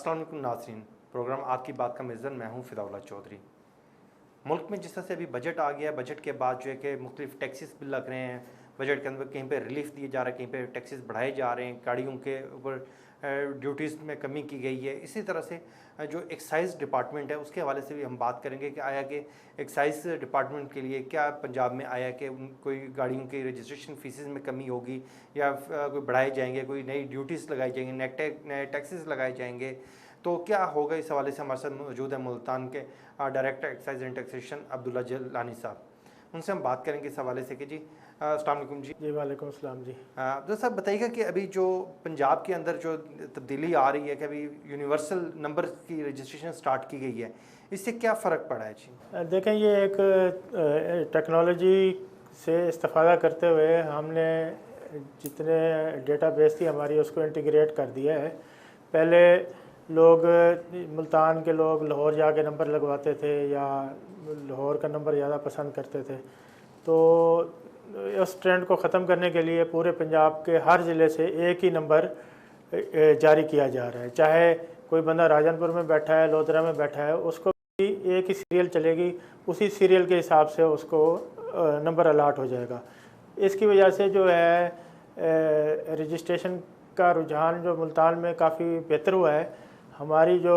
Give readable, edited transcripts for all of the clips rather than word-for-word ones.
अस्सलाम वालेकुम नाज़रीन, प्रोग्राम आपकी बात का मेज़र मैं हूँ फ़िदाउल्लाह चौधरी। मुल्क में जिस तरह से अभी बजट आ गया, बजट के बाद जो है कि मुख्तलिफ टैक्सेस बिल लग रहे हैं, बजट के अंदर कहीं पे रिलीफ दिए जा रहे हैं, कहीं पे टैक्सेस बढ़ाए जा रहे हैं, गाड़ियों के ऊपर ड्यूटीज़ में कमी की गई है। इसी तरह से जो एक्साइज़ डिपार्टमेंट है उसके हवाले से भी हम बात करेंगे कि आया कि एक्साइज़ डिपार्टमेंट के लिए क्या पंजाब में आया कि कोई गाड़ियों की रजिस्ट्रेशन फ़ीसेस में कमी होगी या कोई बढ़ाए जाएंगे, कोई नई ड्यूटीज़ लगाई जाएंगी, नए टैक्सेस लगाए जाएंगे, तो क्या होगा। इस हवाले से हमारे साथ मौजूद है मुल्तान के director excise and taxation Abdullah Jilani साहब। उनसे हम बात करेंगे इस हवाले से कि जी अस्सलाम वालेकुम जी। जी वालेकुम अस्सलाम जी। तो साहब बताइएगा कि अभी जो पंजाब के अंदर जो तब्दीली आ रही है कि अभी यूनिवर्सल नंबर की रजिस्ट्रेशन स्टार्ट की गई है, इससे क्या फ़र्क पड़ा है जी? देखें, ये एक टेक्नोलॉजी से इस्तेफ़ादा करते हुए हमने जितने डेटाबेस थी हमारी उसको इंटीग्रेट कर दिया है। पहले लोग मुल्तान के लोग लाहौर जाके नंबर लगवाते थे या लाहौर का नंबर ज़्यादा पसंद करते थे, तो उस ट्रेंड को ख़त्म करने के लिए पूरे पंजाब के हर ज़िले से एक ही नंबर जारी किया जा रहा है। चाहे कोई बंदा राजनपुर में बैठा है, लोधरा में बैठा है, उसको भी एक ही सीरियल चलेगी, उसी सीरियल के हिसाब से उसको नंबर अलाट हो जाएगा। इसकी वजह से जो है रजिस्ट्रेशन का रुझान जो मुल्तान में काफ़ी बेहतर हुआ है। हमारी जो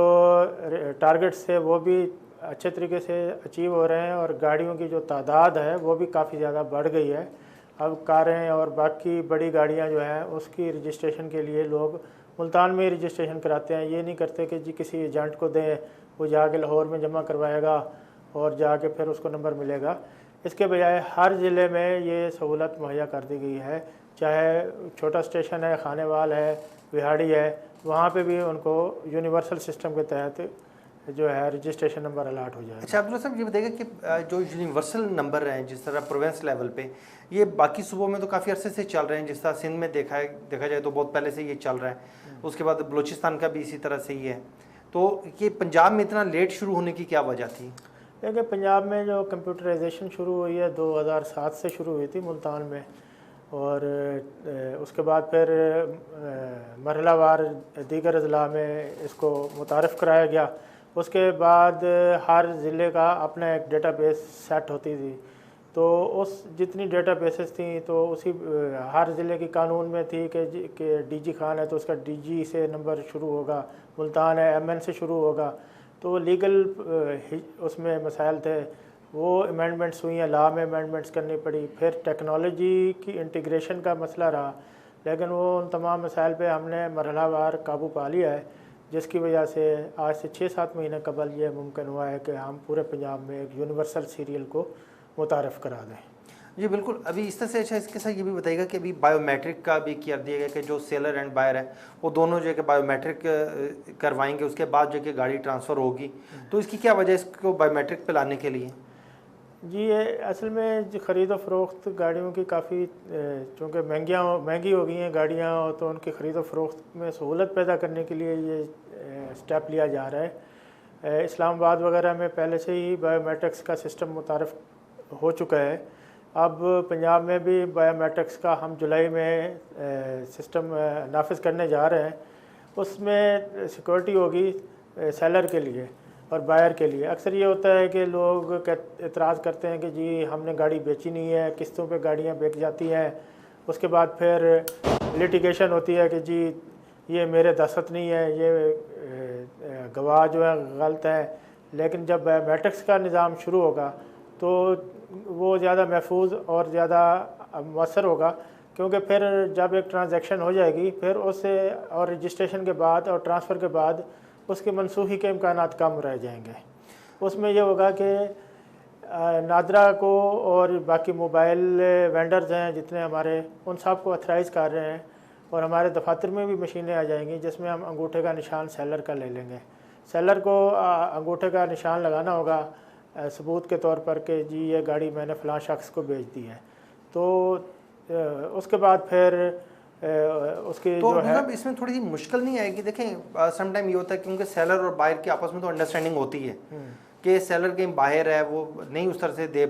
टारगेट्स थे वो भी अच्छे तरीके से अचीव हो रहे हैं और गाड़ियों की जो तादाद है वो भी काफ़ी ज़्यादा बढ़ गई है। अब कारें और बाकी बड़ी गाड़ियां जो हैं उसकी रजिस्ट्रेशन के लिए लोग मुल्तान में ही रजिस्ट्रेशन कराते हैं। ये नहीं करते कि जी किसी एजेंट को दें, वो जाके लाहौर में जमा करवाएगा और जाके फिर उसको नंबर मिलेगा। इसके बजाय हर ज़िले में ये सहूलत मुहैया कर दी गई है। चाहे छोटा स्टेशन है, खानेवाल है, विहाड़ी है, वहाँ पे भी उनको यूनिवर्सल सिस्टम के तहत जो है रजिस्ट्रेशन नंबर अलाट हो जाएगा। अच्छा अब्दुल्ला साहब, ये बताइएगा कि जो यूनिवर्सल नंबर हैं जिस तरह प्रोविंस लेवल पे, ये बाकी सूबों में तो काफ़ी अरसे से चल रहे हैं। जिस तरह सिंध में देखा जाए तो बहुत पहले से ये चल रहा है, उसके बाद बलूचिस्तान का भी इसी तरह से ही है। तो ये पंजाब में इतना लेट शुरू होने की क्या वजह थी? देखिए, पंजाब में जो कंप्यूटराइजेशन शुरू हुई है 2007 से शुरू हुई थी मुल्तान में, और उसके बाद फिर मरहलावार दीगर अजला में इसको मुतारफ़ कराया गया। उसके बाद हर ज़िले का अपना एक डेटाबेस सेट होती थी, तो उस जितनी डेटाबेसेस थी तो उसी हर ज़िले की कानून में थी कि डीजी खान है तो उसका डीजी से नंबर शुरू होगा, मुल्तान है एमएन से शुरू होगा। तो लीगल उसमें मसाइल थे, वो अमेंडमेंट्स हुई हैं, लॉ में अमेंडमेंट्स करनी पड़ी। फिर टेक्नोलॉजी की इंटीग्रेशन का मसला रहा, लेकिन वो उन तमाम मसाइल पे हमने मरहलावार काबू पा लिया है, जिसकी वजह से आज से 6-7 महीने कबल ये मुमकिन हुआ है कि हम पूरे पंजाब में एक यूनिवर्सल सीरियल को मुतारफ़ करा दें। जी बिल्कुल। अभी इस तरह से अच्छा इसके साथ ये भी बताइएगा कि अभी बायोमेट्रिक का भी कर दिया गया कि जो सेलर एंड बायर है वो दोनों जो है कि बायोमेट्रिक करवाएंगे, उसके बाद जो है कि गाड़ी ट्रांसफ़र होगी। तो इसकी क्या वजह है इसको बायोमेट्रिक पे लाने के लिए? जी, ये असल में जो ख़रीद व फ़रोख्त गाड़ियों की काफ़ी चूँकि महंगी हो गई हैं गाड़ियाँ, तो उनकी ख़रीद व फ़रोख्त में सहूलत पैदा करने के लिए ये स्टेप लिया जा रहा है। इस्लामाबाद वगैरह में पहले से ही बायोमेट्रिक्स का सिस्टम मुतारफ़ हो चुका है। अब पंजाब में भी बायोमेट्रिक्स का हम जुलाई में सिस्टम नाफिज करने जा रहे हैं। उसमें सिक्योरिटी होगी सेलर के लिए और बायर के लिए। अक्सर ये होता है कि लोग एतराज़ करते हैं कि जी हमने गाड़ी बेची नहीं है, किस्तों पे गाड़ियाँ बिक जाती हैं, उसके बाद फिर लिटिगेशन होती है कि जी ये मेरे दस्तखत नहीं है, ये गवाह जो है गलत है। लेकिन जब बायोमेट्रिक्स का निज़ाम शुरू होगा तो वो ज़्यादा महफूज और ज़्यादा मौसर होगा, क्योंकि फिर जब एक ट्रांजैक्शन हो जाएगी फिर उससे और रजिस्ट्रेशन के बाद और ट्रांसफ़र के बाद उसके मनसूखी के इम्कानात कम रह जाएंगे। उसमें यह होगा कि नादरा को और बाकी मोबाइल वेंडर्स हैं जितने हमारे, उन सब को अथराइज़ कर रहे हैं, और हमारे दफातर में भी मशीनें आ जाएंगी जिसमें हम अंगूठे का निशान सेलर का ले लेंगे। सेलर को अंगूठे का निशान लगाना होगा सबूत के तौर पर कि जी ये गाड़ी मैंने फ़लाँ शख्स को बेच दी है। तो उसके बाद फिर उसकी तो जो है इसमें थोड़ी सी मुश्किल नहीं आएगी? देखें सम टाइम ये होता है क्योंकि सेलर और बायर की आपस में तो अंडरस्टैंडिंग होती है कि सेलर कहीं बाहर है, वो नहीं उस तरह से दे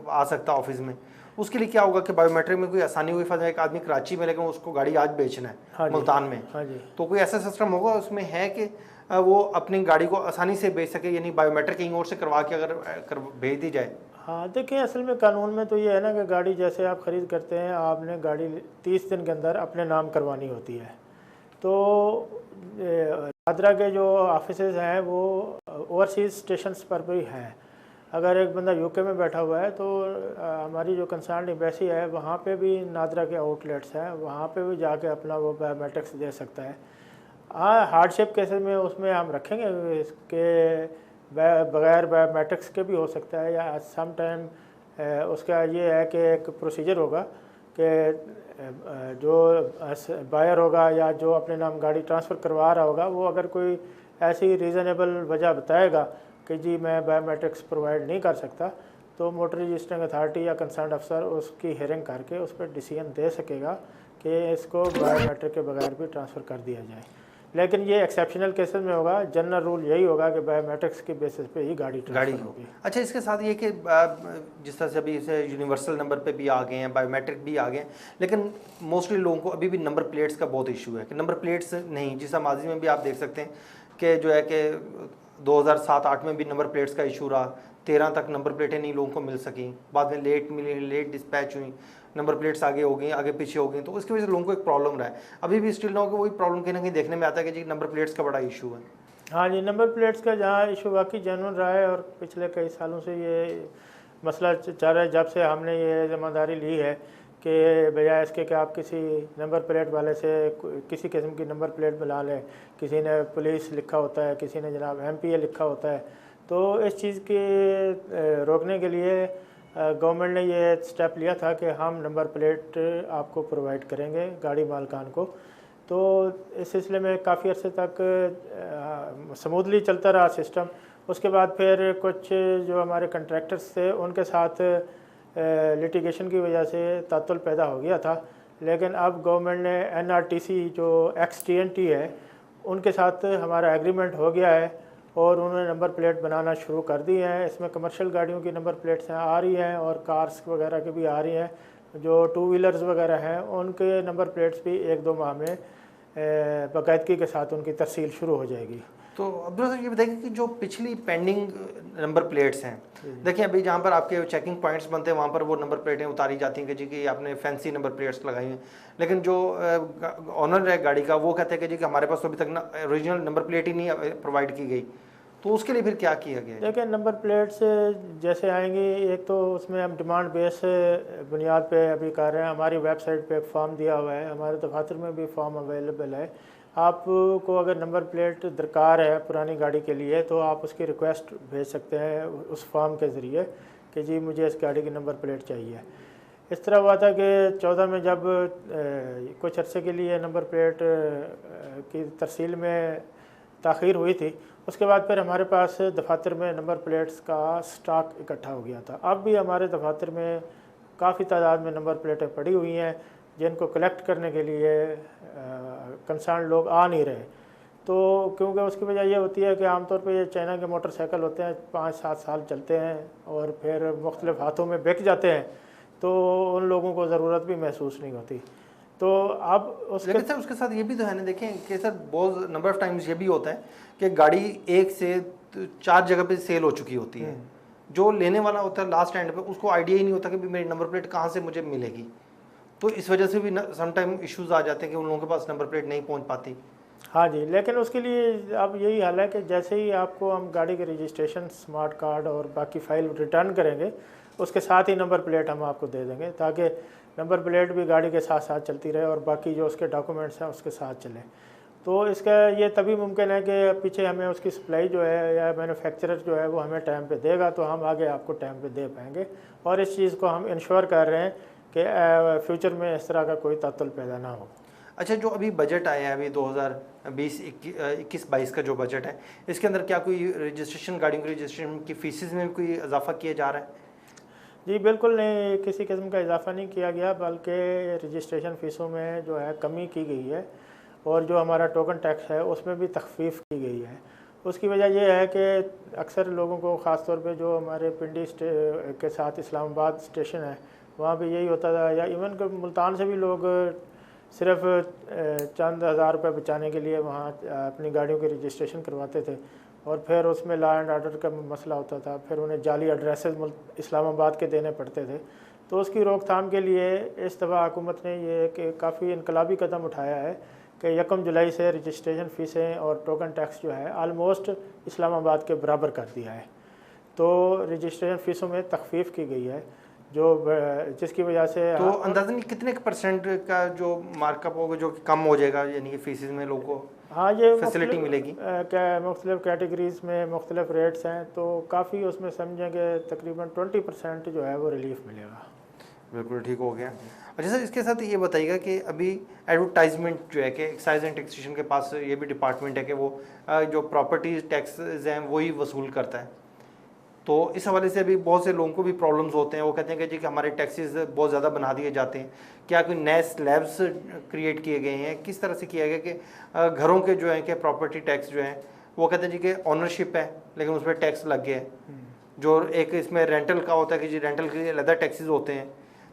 आ सकता ऑफिस में। उसके लिए क्या होगा कि बायोमेट्रिक में कोई आसानी हुई? फर्ज एक आदमी कराची में लेकिन उसको गाड़ी आज बेचना है मुल्तान में, हाँ जी, तो कोई ऐसा सिस्टम होगा उसमें है कि वो अपनी गाड़ी को आसानी से बेच सके, यानी बायोमेट्रिक कहीं और से करवा के अगर भेज दी जाए? हाँ देखिए, असल में कानून में तो ये है ना कि गाड़ी जैसे आप ख़रीद करते हैं, आपने गाड़ी 30 दिन के अंदर अपने नाम करवानी होती है। तो नादरा के जो ऑफिसेज हैं वो ओवरसीज़ स्टेशंस पर भी हैं। अगर एक बंदा यूके में बैठा हुआ है तो हमारी जो कंसर्न एम्बेसी है वहाँ पे भी नादरा के आउटलेट्स हैं, वहाँ पे भी जाके अपना वो बायोमेट्रिक्स दे सकता है। हाँ, हार्डशिप केसेस में उसमें हम रखेंगे इसके बगैर बायोमेट्रिक्स के भी हो सकता है, या सम टाइम उसका ये है कि एक प्रोसीजर होगा कि जो बायर होगा या जो अपने नाम गाड़ी ट्रांसफ़र करवा रहा होगा, वो अगर कोई ऐसी रीज़नेबल वजह बताएगा कि जी मैं बायोमेट्रिक्स प्रोवाइड नहीं कर सकता, तो मोटर रजिस्टरिंग अथॉरिटी या कंसर्न अफसर उसकी हेयरिंग करके उस पर डिसीजन दे सकेगा कि इसको बायोमेट्रिक के बगैर भी ट्रांसफ़र कर दिया जाए। लेकिन ये एक्सेप्शनल केसेस में होगा, जनरल रूल यही होगा कि बायोमेट्रिक्स के बेसिस पे ही गाड़ी ट्रांसफर होगी। अच्छा, इसके साथ ये कि जिस तरह से अभी इसे यूनिवर्सल नंबर पे भी आ गए हैं, बायोमेट्रिक भी आ गए हैं, लेकिन मोस्टली लोगों को अभी भी नंबर प्लेट्स का बहुत इशू है कि नंबर प्लेट्स नहीं, जिस माजी में भी आप देख सकते हैं कि जो है कि 2007-8 में भी नंबर प्लेट्स का इशू रहा, 13 तक नंबर प्लेटें नहीं लोगों को मिल सकी, बाद में लेट मिली, लेट डिस्पैच हुई, नंबर प्लेट्स आगे हो गई, आगे पीछे हो गई, तो उसकी वजह से लोगों को एक प्रॉब्लम रहा है। अभी भी स्टिल ना हो कि वही प्रॉब्लम कहीं ना कहीं देखने में आता है कि जी नंबर प्लेट्स का बड़ा इशू है। हाँ जी, नंबर प्लेट्स का जहाँ इशू वाकई जेन्युइन रहा है और पिछले कई सालों से ये मसला चल रहा है, जब से हमने ये जिम्मेदारी ली है कि बजाय इसके कि आप किसी नंबर प्लेट वाले से किसी किस्म की नंबर प्लेट मिला लें, किसी ने पुलिस लिखा होता है, किसी ने जनाब MPA लिखा होता है, तो इस चीज़ के रोकने के लिए गवर्नमेंट ने ये स्टेप लिया था कि हम नंबर प्लेट आपको प्रोवाइड करेंगे गाड़ी मालकान को। तो इस सिलसिले में काफ़ी अर्से तक स्मूथली चलता रहा सिस्टम। उसके बाद फिर कुछ जो हमारे कंट्रैक्टर्स थे उनके साथ लिटिगेशन की वजह से तातुल पैदा हो गया था, लेकिन अब गवर्नमेंट ने NRTC जो XTNT है उनके साथ हमारा एग्रीमेंट हो गया है और उन्होंने नंबर प्लेट बनाना शुरू कर दी हैं। इसमें कमर्शियल गाड़ियों की नंबर प्लेट्स आ रही हैं और कार्स वगैरह की भी आ रही हैं। जो 2 व्हीलर्स वगैरह हैं उनके नंबर प्लेट्स भी 1-2 माह में बाकायदगी के साथ उनकी तरसील शुरू हो जाएगी। तो अब्दुल सर ये बताइए कि जो पिछली पेंडिंग नंबर प्लेट्स हैं, देखिए अभी जहाँ पर आपके चेकिंग पॉइंट्स बनते हैं वहाँ पर वो नंबर प्लेटें उतारी जाती हैं कि जी कि आपने फैंसी नंबर प्लेट्स लगाई हैं, लेकिन जो ऑनर है गाड़ी का वो कहते हैं कि जी कि हमारे पास तो अभी तक ना ओरिजिनल नंबर प्लेट ही नहीं प्रोवाइड की गई, तो उसके लिए फिर क्या किया गया? देखिए, नंबर प्लेट्स जैसे आएंगी, एक तो उसमें हम डिमांड बेस बुनियाद पे अभी कर रहे हैं। हमारी वेबसाइट पे एक फॉर्म दिया हुआ है, हमारे दफातर में भी फॉर्म अवेलेबल है। आपको अगर नंबर प्लेट दरकार है पुरानी गाड़ी के लिए तो आप उसकी रिक्वेस्ट भेज सकते हैं उस फॉर्म के ज़रिए कि जी मुझे इस गाड़ी की नंबर प्लेट चाहिए। इस तरह हुआ था कि 14 में जब कुछ अरसे के लिए नंबर प्लेट की तरसील में ताख़ीर हुई थी, उसके बाद फिर हमारे पास दफातर में नंबर प्लेट्स का स्टॉक इकट्ठा हो गया था। अब भी हमारे दफातर में काफ़ी तादाद में नंबर प्लेटें पड़ी हुई हैं जिनको कलेक्ट करने के लिए कंसर्न लोग आ नहीं रहे। तो क्योंकि उसकी वजह ये होती है कि आमतौर पे ये चाइना के मोटरसाइकिल होते हैं, 5-7 साल चलते हैं और फिर मुख्तलिफ हाथों में बिक जाते हैं, तो उन लोगों को ज़रूरत भी महसूस नहीं होती। तो अब लेकिन सर उसके साथ ये भी तो है ना, देखें कि सर बहुत नंबर ऑफ टाइम्स ये भी होता है कि गाड़ी 1 से 4 जगह पे सेल हो चुकी होती है, जो लेने वाला होता है लास्ट एंड पे उसको आइडिया ही नहीं होता कि मेरी नंबर प्लेट कहाँ से मुझे मिलेगी, तो इस वजह से भी सम टाइम इश्यूज आ जाते हैं कि उन लोगों के पास नंबर प्लेट नहीं पहुँच पाती। हाँ जी, लेकिन उसके लिए अब यही हाल है कि जैसे ही आपको हम गाड़ी के रजिस्ट्रेशन, स्मार्ट कार्ड और बाकी फ़ाइल रिटर्न करेंगे, उसके साथ ही नंबर प्लेट हम आपको दे देंगे, ताकि नंबर प्लेट भी गाड़ी के साथ साथ चलती रहे और बाकी जो उसके डॉक्यूमेंट्स हैं उसके साथ चले। तो इसका ये तभी मुमकिन है कि पीछे हमें उसकी सप्लाई जो है या मैन्युफैक्चरर जो है वो हमें टाइम पे देगा, तो हम आगे आपको टाइम पे दे पाएंगे। और इस चीज़ को हम इंश्योर कर रहे हैं कि फ्यूचर में इस तरह का कोई तातुल पैदा ना हो। अच्छा, जो अभी बजट आया है अभी 2021-22 का जो बजट है, इसके अंदर क्या कोई रजिस्ट्रेशन, गाड़ियों की रजिस्ट्रेशन की फीसिस में कोई इजाफा किया जा रहा है? जी बिल्कुल नहीं, किसी किस्म का इजाफा नहीं किया गया, बल्कि रजिस्ट्रेशन फ़ीसों में जो है कमी की गई है और जो हमारा टोकन टैक्स है उसमें भी तखफीफ की गई है। उसकी वजह यह है कि अक्सर लोगों को ख़ास तौर पे जो हमारे पिंडी के साथ इस्लामाबाद स्टेशन है वहाँ भी यही होता था, या इवन मुल्तान से भी लोग सिर्फ चंद हज़ार रुपये बचाने के लिए वहाँ अपनी गाड़ियों की रजिस्ट्रेशन करवाते थे, और फिर उसमें लॉ एंड ऑर्डर का मसला होता था, फिर उन्हें जाली एड्रेसेस इस्लामाबाद के देने पड़ते थे। तो उसकी रोकथाम के लिए इस दफ़ा हुकूमत ने ये एक काफ़ी इनकलाबी कदम उठाया है कि 1 जुलाई से रजिस्ट्रेशन फ़ीसें और टोकन टैक्स जो है आलमोस्ट इस्लामाबाद के बराबर कर दिया है। तो रजिस्ट्रेशन फ़ीसों में तखफीफ की गई है, जिसकी वजह से तो अंदाज़न कितने % का जो मार्कअप होगा जो कि कम हो जाएगा, यानी कि फीसिस में लोगों को हाँ ये फैसिलिटी मिलेगी? क्या मुख्तलिफ कैटेगरीज़ में मुख्तलिफ रेट्स हैं, तो काफ़ी उसमें समझेंगे तकरीबन 20% जो है वो रिलीफ मिलेगा। बिल्कुल ठीक हो गया। अच्छा सर, इसके साथ ये बताइएगा कि अभी एडवर्टाइजमेंट जो है कि एक्साइज एंड टैक्सेशन के पास ये भी डिपार्टमेंट है कि वो जो प्रॉपर्टी टैक्सेस हैं वही वसूल करता है। तो इस हवाले से अभी बहुत से लोगों को भी प्रॉब्लम्स होते हैं, वो कहते हैं कि जी कि हमारे टैक्सेस बहुत ज़्यादा बना दिए जाते हैं। क्या कोई नए स्लैब्स क्रिएट किए गए हैं, किस तरह से किया गया कि घरों के जो है कि प्रॉपर्टी टैक्स जो है वो कहते हैं जी कि ऑनरशिप है लेकिन उस पर टैक्स लग गया है, जो एक इसमें रेंटल का होता है कि जी रेंटल के लिए अलग टैक्सेस होते हैं।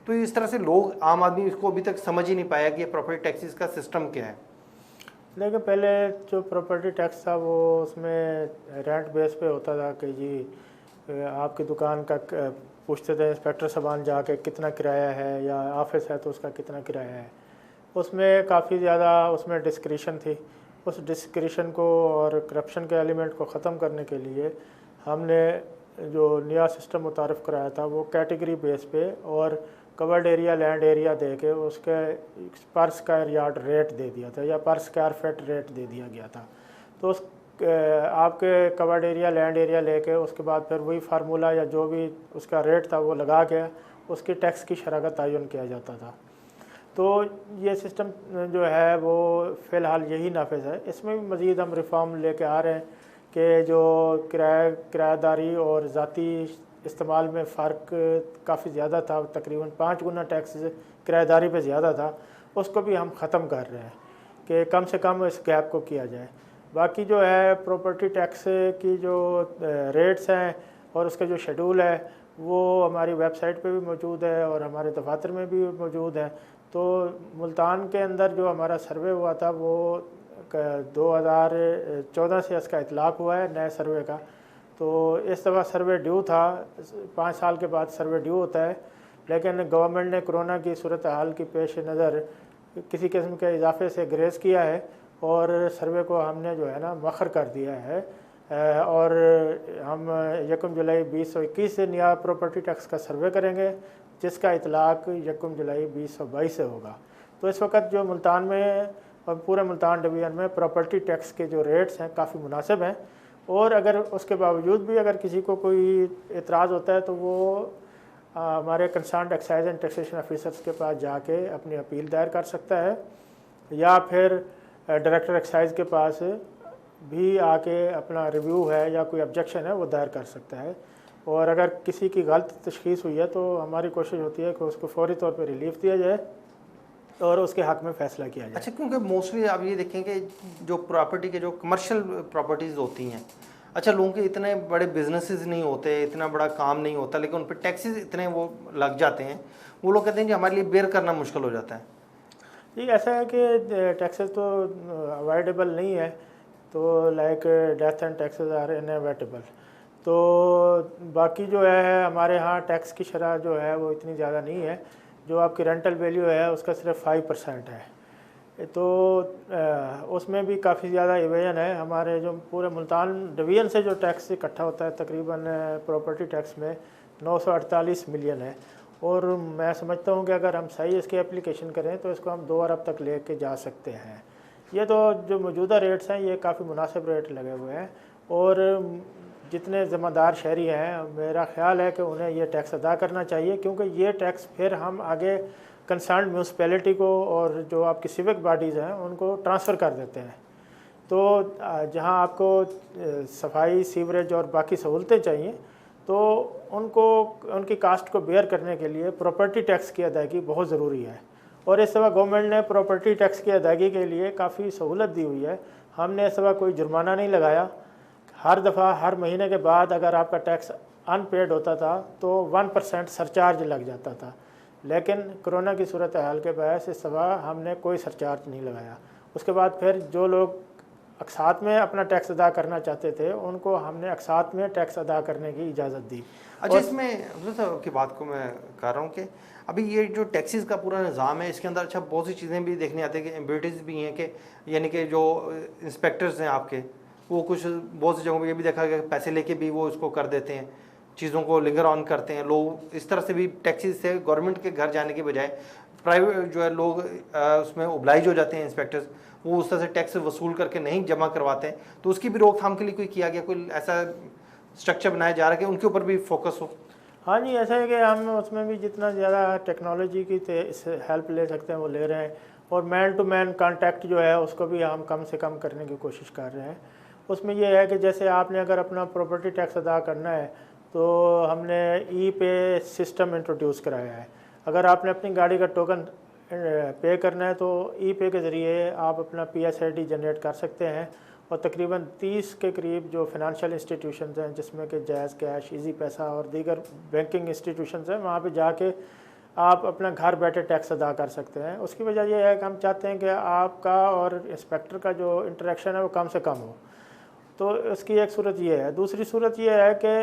तो इस तरह से लोग, आम आदमी इसको अभी तक समझ ही नहीं पाया कि ये प्रॉपर्टी टैक्सेस का सिस्टम क्या है। लेकिन पहले जो प्रॉपर्टी टैक्स था वो उसमें रेंट बेस पे होता था कि जी आपकी दुकान का पूछते थे इंस्पेक्टर साहबान जाके कितना किराया है, या ऑफिस है तो उसका कितना किराया है। उसमें काफ़ी ज़्यादा उसमें डिस्क्रिशन थी। उस डिस्क्रिशन को और करप्शन के एलिमेंट को ख़त्म करने के लिए हमने जो नया सिस्टम मुतारफ़ कराया था वो कैटेगरी बेस पे और कवर्ड एरिया लैंड एरिया दे के उसके पर स्क्वायर यार्ड रेट दे दिया था, या पर स्क्वायर फीट रेट दे दिया गया था। तो उस आपके कवर्ड एरिया लैंड एरिया लेके उसके बाद फिर वही फार्मूला या जो भी उसका रेट था वो लगा के उसकी टैक्स की शरह का तयन किया जाता था। तो ये सिस्टम जो है वो फ़िलहाल यही नाफिज है। इसमें भी मज़ीद हम रिफॉर्म लेके आ रहे हैं कि जो किराएदारी और ज़ाती इस्तेमाल में फ़र्क काफ़ी ज़्यादा था, तकरीबन 5 गुना टैक्स किराएदारी पे ज़्यादा था, उसको भी हम ख़त्म कर रहे हैं कि कम से कम इस गैप को किया जाए। बाकी जो है प्रॉपर्टी टैक्स की जो रेट्स हैं और उसका जो शेड्यूल है वो हमारी वेबसाइट पे भी मौजूद है और हमारे दफातर में भी मौजूद है। तो मुल्तान के अंदर जो हमारा सर्वे हुआ था वो 2014 से इसका इतलाक़ हुआ है नए सर्वे का। तो इस दफ़ा सर्वे ड्यू था, 5 साल के बाद सर्वे ड्यू होता है, लेकिन गवर्नमेंट ने कोरोना की सूरत हाल की पेश नज़र किसी किस्म के इजाफे से ग्रेस किया है और सर्वे को हमने जो है ना मखर कर दिया है। और हम 1 जुलाई 2021 से नया प्रॉपर्टी टैक्स का सर्वे करेंगे, जिसका इतलाक़ 1 जुलाई 2022 से होगा। तो इस वक्त जो मुल्तान में और पूरे मुल्तान डिवीज़न में प्रॉपर्टी टैक्स के जो रेट्स हैं काफ़ी मुनासिब हैं, और अगर उसके बावजूद भी अगर किसी को कोई एतराज़ होता है तो वो हमारे concerned excise and taxation officers के पास जाके अपनी अपील दायर कर सकता है, या फिर डायरेक्टर एक्साइज के पास भी आके अपना रिव्यू है या कोई ऑब्जेक्शन है वो दायर कर सकता है। और अगर किसी की गलत तशख़ीस हुई है तो हमारी कोशिश होती है कि उसको फौरी तौर पे रिलीफ दिया जाए और उसके हक़ में फ़ैसला किया जाए। अच्छा, क्योंकि मोस्टली आप ये देखें कि जो प्रॉपर्टी के जो कमर्शियल प्रॉपर्टीज़ होती हैं, अच्छा लोगों के इतने बड़े बिजनेसेस नहीं होते, इतना बड़ा काम नहीं होता, लेकिन उन पर टैक्सेस इतने वो लग जाते हैं, वो लोग कहते हैं कि हमारे लिए बेयर करना मुश्किल हो जाता है। जी ऐसा है कि टैक्सेस तो अवॉइडेबल नहीं है, तो like death and taxes are inevitable. तो बाकी जो है हमारे यहाँ टैक्स की शरह जो है वो इतनी ज़्यादा नहीं है, जो आपकी रेंटल वैल्यू है उसका सिर्फ 5% है। तो उसमें भी काफ़ी ज़्यादा इवेजन है। हमारे जो पूरे मुल्तान डिवीज़न से जो टैक्स इकट्ठा होता है तकरीबन प्रॉपर्टी टैक्स में 948 मिलियन है, और मैं समझता हूँ कि अगर हम सही इसकी एप्लीकेशन करें तो इसको हम 2 अरब तक ले के जा सकते हैं। ये तो जो मौजूदा रेट्स हैं ये काफ़ी मुनासिब रेट लगे हुए हैं, और जितने ज़िम्मेदार शहरी हैं मेरा ख़्याल है कि उन्हें ये टैक्स अदा करना चाहिए, क्योंकि ये टैक्स फिर हम आगे कंसर्न म्यूनसिपैलिटी को और जो आपकी सिविक बॉडीज़ हैं उनको ट्रांसफ़र कर देते हैं। तो जहाँ आपको सफाई, सीवरेज और बाकी सहूलतें चाहिए तो उनको उनकी कास्ट को बेयर करने के लिए प्रॉपर्टी टैक्स की अदायगी बहुत ज़रूरी है। और इस दफ़ा गवर्नमेंट ने प्रॉपर्टी टैक्स की अदायगी के लिए काफ़ी सहूलत दी हुई है। हमने इस दफ़ा कोई जुर्माना नहीं लगाया। हर दफ़ा हर महीने के बाद अगर आपका टैक्स अनपेड होता था तो 1% सरचार्ज लग जाता था, लेकिन कोरोना की सूरत हाल के वजह से सवा हमने कोई सरचार्ज नहीं लगाया। उसके बाद फिर जो लोग अकसात में अपना टैक्स अदा करना चाहते थे उनको हमने अकसात में टैक्स अदा करने की इजाज़त दी। अच्छा, इसमें की बात को मैं कर रहा हूँ कि अभी ये जो टैक्सेस का पूरा निज़ाम है इसके अंदर अच्छा बहुत सी चीज़ें भी देखने आती है कि एम्बिलिटीज़ भी हैं कि यानी कि जो इंस्पेक्टर्स हैं आपके वो कुछ बहुत सी जगहों पर ये भी देखा गया पैसे लेके भी वो इसको कर देते हैं, चीज़ों को लिंगर ऑन करते हैं लोग। इस तरह से भी टैक्सेस से गवर्नमेंट के घर जाने के बजाय प्राइवेट जो है लोग उसमें ओब्लाइज हो जाते हैं, इंस्पेक्टर्स वो उस तरह से टैक्स वसूल करके नहीं जमा करवाते हैं। तो उसकी भी रोकथाम के लिए कोई किया गया, कोई ऐसा स्ट्रक्चर बनाया जा रहा है कि उनके ऊपर भी फोकस हो? हाँ जी, ऐसा है कि हम उसमें भी जितना ज़्यादा टेक्नोलॉजी की हेल्प ले सकते हैं वो ले रहे हैं, और मैन टू मैन कांटेक्ट जो है उसको भी हम कम से कम करने की कोशिश कर रहे हैं। उसमें यह है कि जैसे आपने अगर अपना प्रॉपर्टी टैक्स अदा करना है तो हमने ई पे सिस्टम इंट्रोड्यूस कराया है। अगर आपने अपनी गाड़ी का टोकन पे करना है तो ई पे के ज़रिए आप अपना PSID जनरेट कर सकते हैं, और तकरीबन 30 के करीब जो फिनंशियल इंस्टीट्यूशंस हैं जिसमें कि जैज़ कैश, इजी पैसा और दीगर बैंकिंग इंस्टीट्यूशंस हैं, वहाँ पे जाके आप अपना घर बैठे टैक्स अदा कर सकते हैं। उसकी वजह यह है कि हम चाहते हैं कि आपका और इंस्पेक्टर का जो इंटरेक्शन है वो कम से कम हो। तो इसकी एक सूरत ये है। दूसरी सूरत ये है कि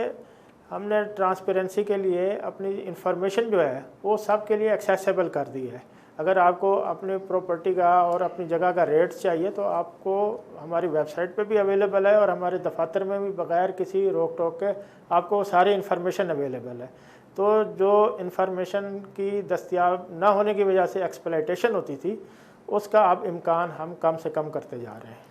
हमने ट्रांसपेरेंसी के लिए अपनी इंफॉर्मेशन जो है वो सब के लिए एक्सेसिबल कर दी है। अगर आपको अपनी प्रॉपर्टी का और अपनी जगह का रेट्स चाहिए तो आपको हमारी वेबसाइट पे भी अवेलेबल है, और हमारे दफातर में भी बग़ैर किसी रोक टोक के आपको सारी इन्फॉर्मेशन अवेलेबल है। तो जो इन्फॉर्मेशन की दस्तयाब ना होने की वजह से एक्सप्लॉयटेशन होती थी उसका अब इम्कान हम कम से कम करते जा रहे हैं।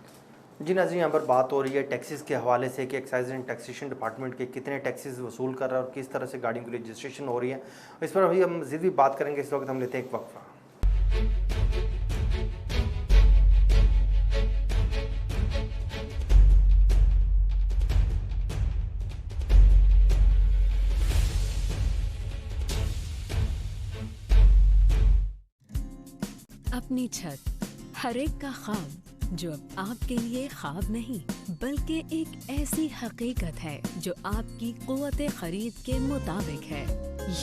जी नाज़रीन, यहाँ पर बात हो रही है टैक्सेस के हवाले से कि एक्साइज एंड टैक्सेशन डिपार्टमेंट के कितने टैक्सेस वसूल कर रहा है और किस तरह से गाड़ियों की रजिस्ट्रेशन हो रही है। इस पर अभी हम मज़ीद भी बात करेंगे। इस वक्त हम लेते हैं एक वक्फा। अपनी छत, हर एक का ख्वाब जो अब आपके लिए ख्वाब नहीं बल्कि एक ऐसी हकीकत है जो आपकी क़ुव्वत खरीद के मुताबिक है।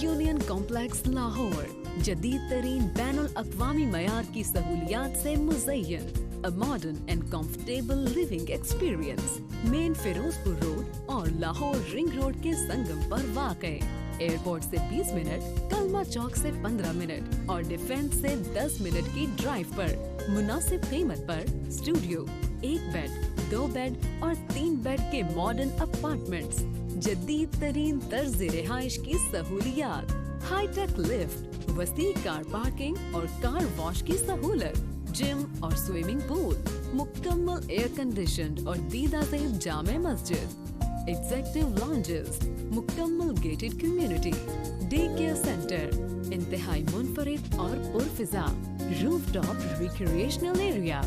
यूनियन कॉम्प्लेक्स लाहौर जदीद तरीन बैनुल अक़वामी मयार की सहूलियात से मुज़य्यन, a modern and comfortable living experience, main Ferozepur road और लाहौर रिंग रोड के संगम पर वाक़े। एयरपोर्ट से 20 मिनट, कलमा चौक से 15 मिनट और डिफेंस से 10 मिनट की ड्राइव पर मुनासिब कीमत पर स्टूडियो, 1 बेड, 2 बेड और 3 बेड के मॉडर्न अपार्टमेंट्स, जदीद तरीन तर्ज रिहाइश की सहूलियात, हाईटेक लिफ्ट, वसी कार पार्किंग और कार वॉश की सहूलत, जिम और स्विमिंग पूल, मुकम्मल एयर कंडीशन और दीदा ज़ेब जामे मस्जिद, एग्जेक्टिव लॉन्जेस, मुकम्मल gated community, day care centre, इंतहाई मुनफरिद और पुरफिजा, rooftop recreational area,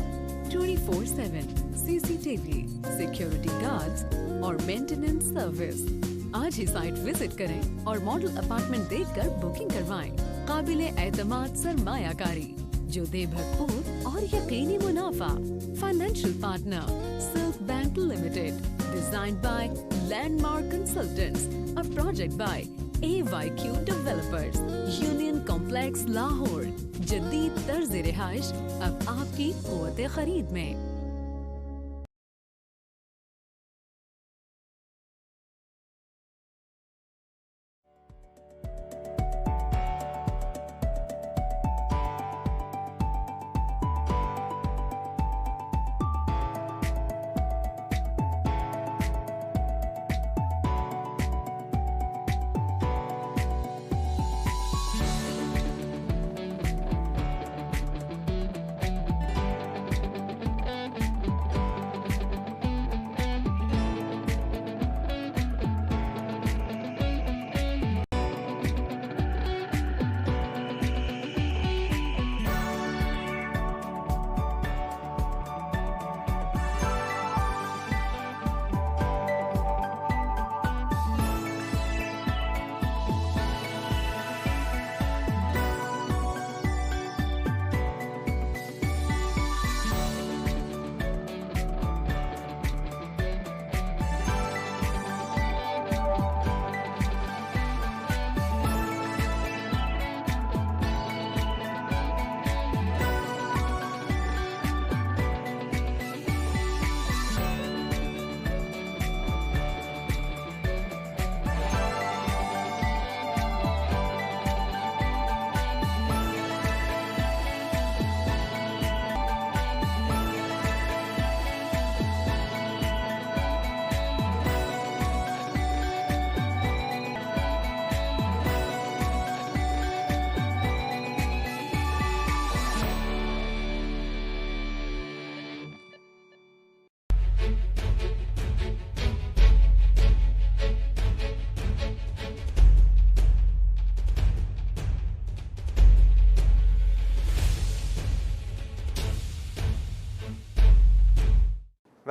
24/7 CCTV, security guards और मेंटेनेंस सर्विस। आज ही साइट विजिट करें और मॉडल अपार्टमेंट देखकर बुकिंग करवाएं। काबिले एतमाद सरमायाकारी जो दे भरपूर और यकीनी मुनाफा। Financial partner silk bank limited, designed by landmark consultants, a project by AYQ developers. Union complex Lahore, जदीद तर्ज रिहाइश अब आपकी क़ुव्वत खरीद में।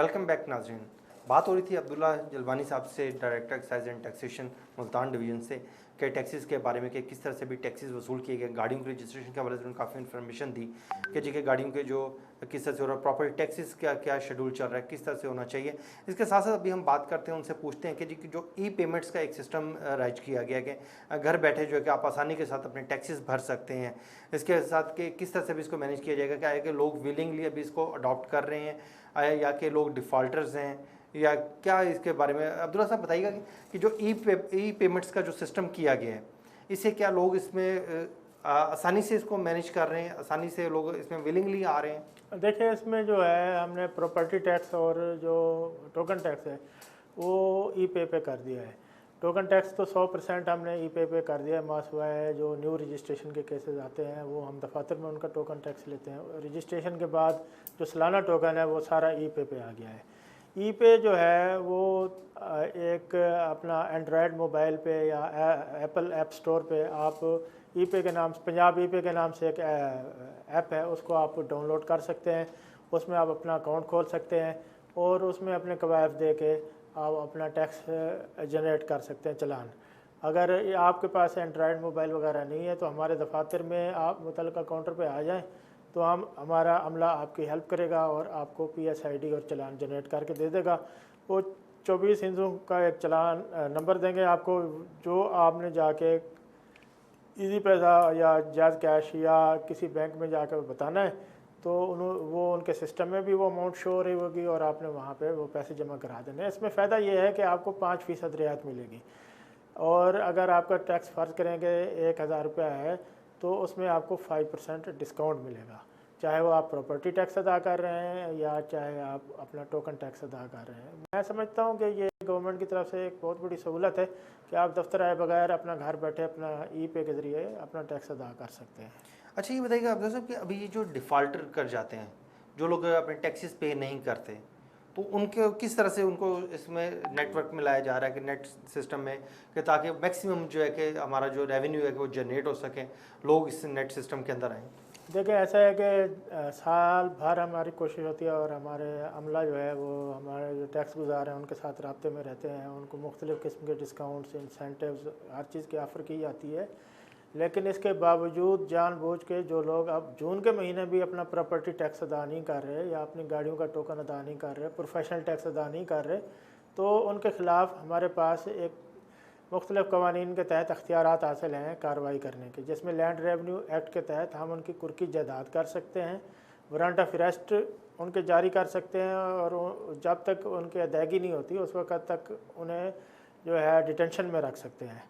वेलकम बैक नाज़रीन। बात हो रही थी अब्दुल्ला जलवानी साहब से, director excise and taxation Multan division से, कि टैक्सेस के बारे में कि किस तरह से भी टैक्सेस वसूल किए गए। गाड़ियों के रजिस्ट्रेशन के हवाले से उन्होंने काफ़ी इन्फॉर्मेशन दी कि जी के गाड़ियों के जो किस तरह से हो रहा है, प्रॉपर्टी टैक्सेस का क्या शेड्यूल चल रहा है, किस तरह से होना चाहिए। इसके साथ साथ अभी हम बात करते हैं, उनसे पूछते हैं कि जी जो ई पेमेंट्स का एक सिस्टम राइज किया गया है कि घर बैठे जो है कि आप आसानी के साथ अपने टैक्सेस भर सकते हैं। इसके साथ कि किस तरह से भी इसको मैनेज किया जाएगा, क्या है कि लोग विलिंगली अभी इसको अडॉप्ट कर रहे हैं या कि लोग डिफ़ॉल्टर्स हैं, या क्या इसके बारे में अब्दुल्ला साहब बताइएगा कि जो ई पेमेंट्स का जो सिस्टम किया गया है, इससे क्या लोग इसमें आसानी से इसको मैनेज कर रहे हैं, आसानी से लोग इसमें विलिंगली आ रहे हैं? देखिए, इसमें जो है हमने प्रॉपर्टी टैक्स और जो टोकन टैक्स है वो ई पे कर दिया है। टोकन टैक्स तो 100% हमने ई पे कर दिया है, मासवाए जो न्यू रजिस्ट्रेशन के केसेस आते हैं वो हम दफातर में उनका टोकन टैक्स लेते हैं। रजिस्ट्रेशन के बाद जो सालाना टोकन है वो सारा ई पे आ गया है। ई पे जो है वो एक अपना एंड्रॉयड मोबाइल पे या एप्पल ऐप स्टोर पे आप ई पे के नाम से, पंजाब ई पे के नाम से एक ऐप है, उसको आप डाउनलोड कर सकते हैं। उसमें आप अपना अकाउंट खोल सकते हैं और उसमें अपने कवायद दे के आप अपना टैक्स जनरेट कर सकते हैं, चालान। अगर आपके पास एंड्रॉयड मोबाइल वगैरह नहीं है तो हमारे दफातर में आप मुतल्लिका काउंटर पे आ जाएं, तो हमारा अमला आपकी हेल्प करेगा और आपको PSID और चालान जनरेट करके दे देगा। वो 24 हिंदुओं का एक चालान नंबर देंगे आपको, जो आपने जाके इजी पैसा या जायज़ कैश या किसी बैंक में जाकर बताना है, तो वो उनके सिस्टम में भी वो अमाउंट शो हो रही होगी और आपने वहाँ पे वो पैसे जमा करा देने। इसमें फ़ायदा ये है कि आपको 5% रियायत मिलेगी, और अगर आपका टैक्स फ़र्ज़ करेंगे 1000 रुपया है तो उसमें आपको 5% डिस्काउंट मिलेगा, चाहे वो आप प्रॉपर्टी टैक्स अदा कर रहे हैं या चाहे आप अपना टोकन टैक्स अदा कर रहे हैं। मैं समझता हूँ कि ये गवर्नमेंट की तरफ से एक बहुत बड़ी सहूलत है कि आप दफ्तर आए बगैर अपना घर बैठे अपना ई पे के ज़रिए अपना टैक्स अदा कर सकते हैं। अच्छा, ये बताइएगा अब्दुल्ला साहब कि अभी ये जो डिफ़ॉल्टर कर जाते हैं, जो लोग अपने टैक्सेस पे नहीं करते, तो उनके किस तरह से उनको इसमें नेटवर्क में लाया जा रहा है कि नेट सिस्टम में, कि ताकि मैक्सिमम जो है कि हमारा जो रेवेन्यू है कि वो जनरेट हो सके, लोग इस नेट सिस्टम के अंदर आएँ? देखिए, ऐसा है कि साल भर हमारी कोशिश होती है और हमारे अमला जो है वो हमारे जो टैक्स गुजार हैं उनके साथ राब्ते में रहते हैं, उनको मुख्तलिफ़ किस्म के डिस्काउंट्स, इंसेंटिव्स, हर चीज़ की ऑफ़र की जाती है। लेकिन इसके बावजूद जानबूझ के जो लोग अब जून के महीने भी अपना प्रॉपर्टी टैक्स अदा नहीं कर रहे या अपनी गाड़ियों का टोकन अदा नहीं कर रहे, प्रोफेशनल टैक्स अदा नहीं कर रहे, तो उनके ख़िलाफ़ हमारे पास एक मुख्तलिफ़ कवानीन के तहत अख्तियारात हासिल हैं कार्रवाई करने के, जिसमें लैंड रेवेन्यू एक्ट के तहत हम उनकी कुर्की जायदाद कर सकते हैं, वारंट ऑफ अरेस्ट उनके जारी कर सकते हैं, और जब तक उनकी अदायगी नहीं होती उस वक़्त तक उन्हें जो है डिटेंशन में रख सकते हैं।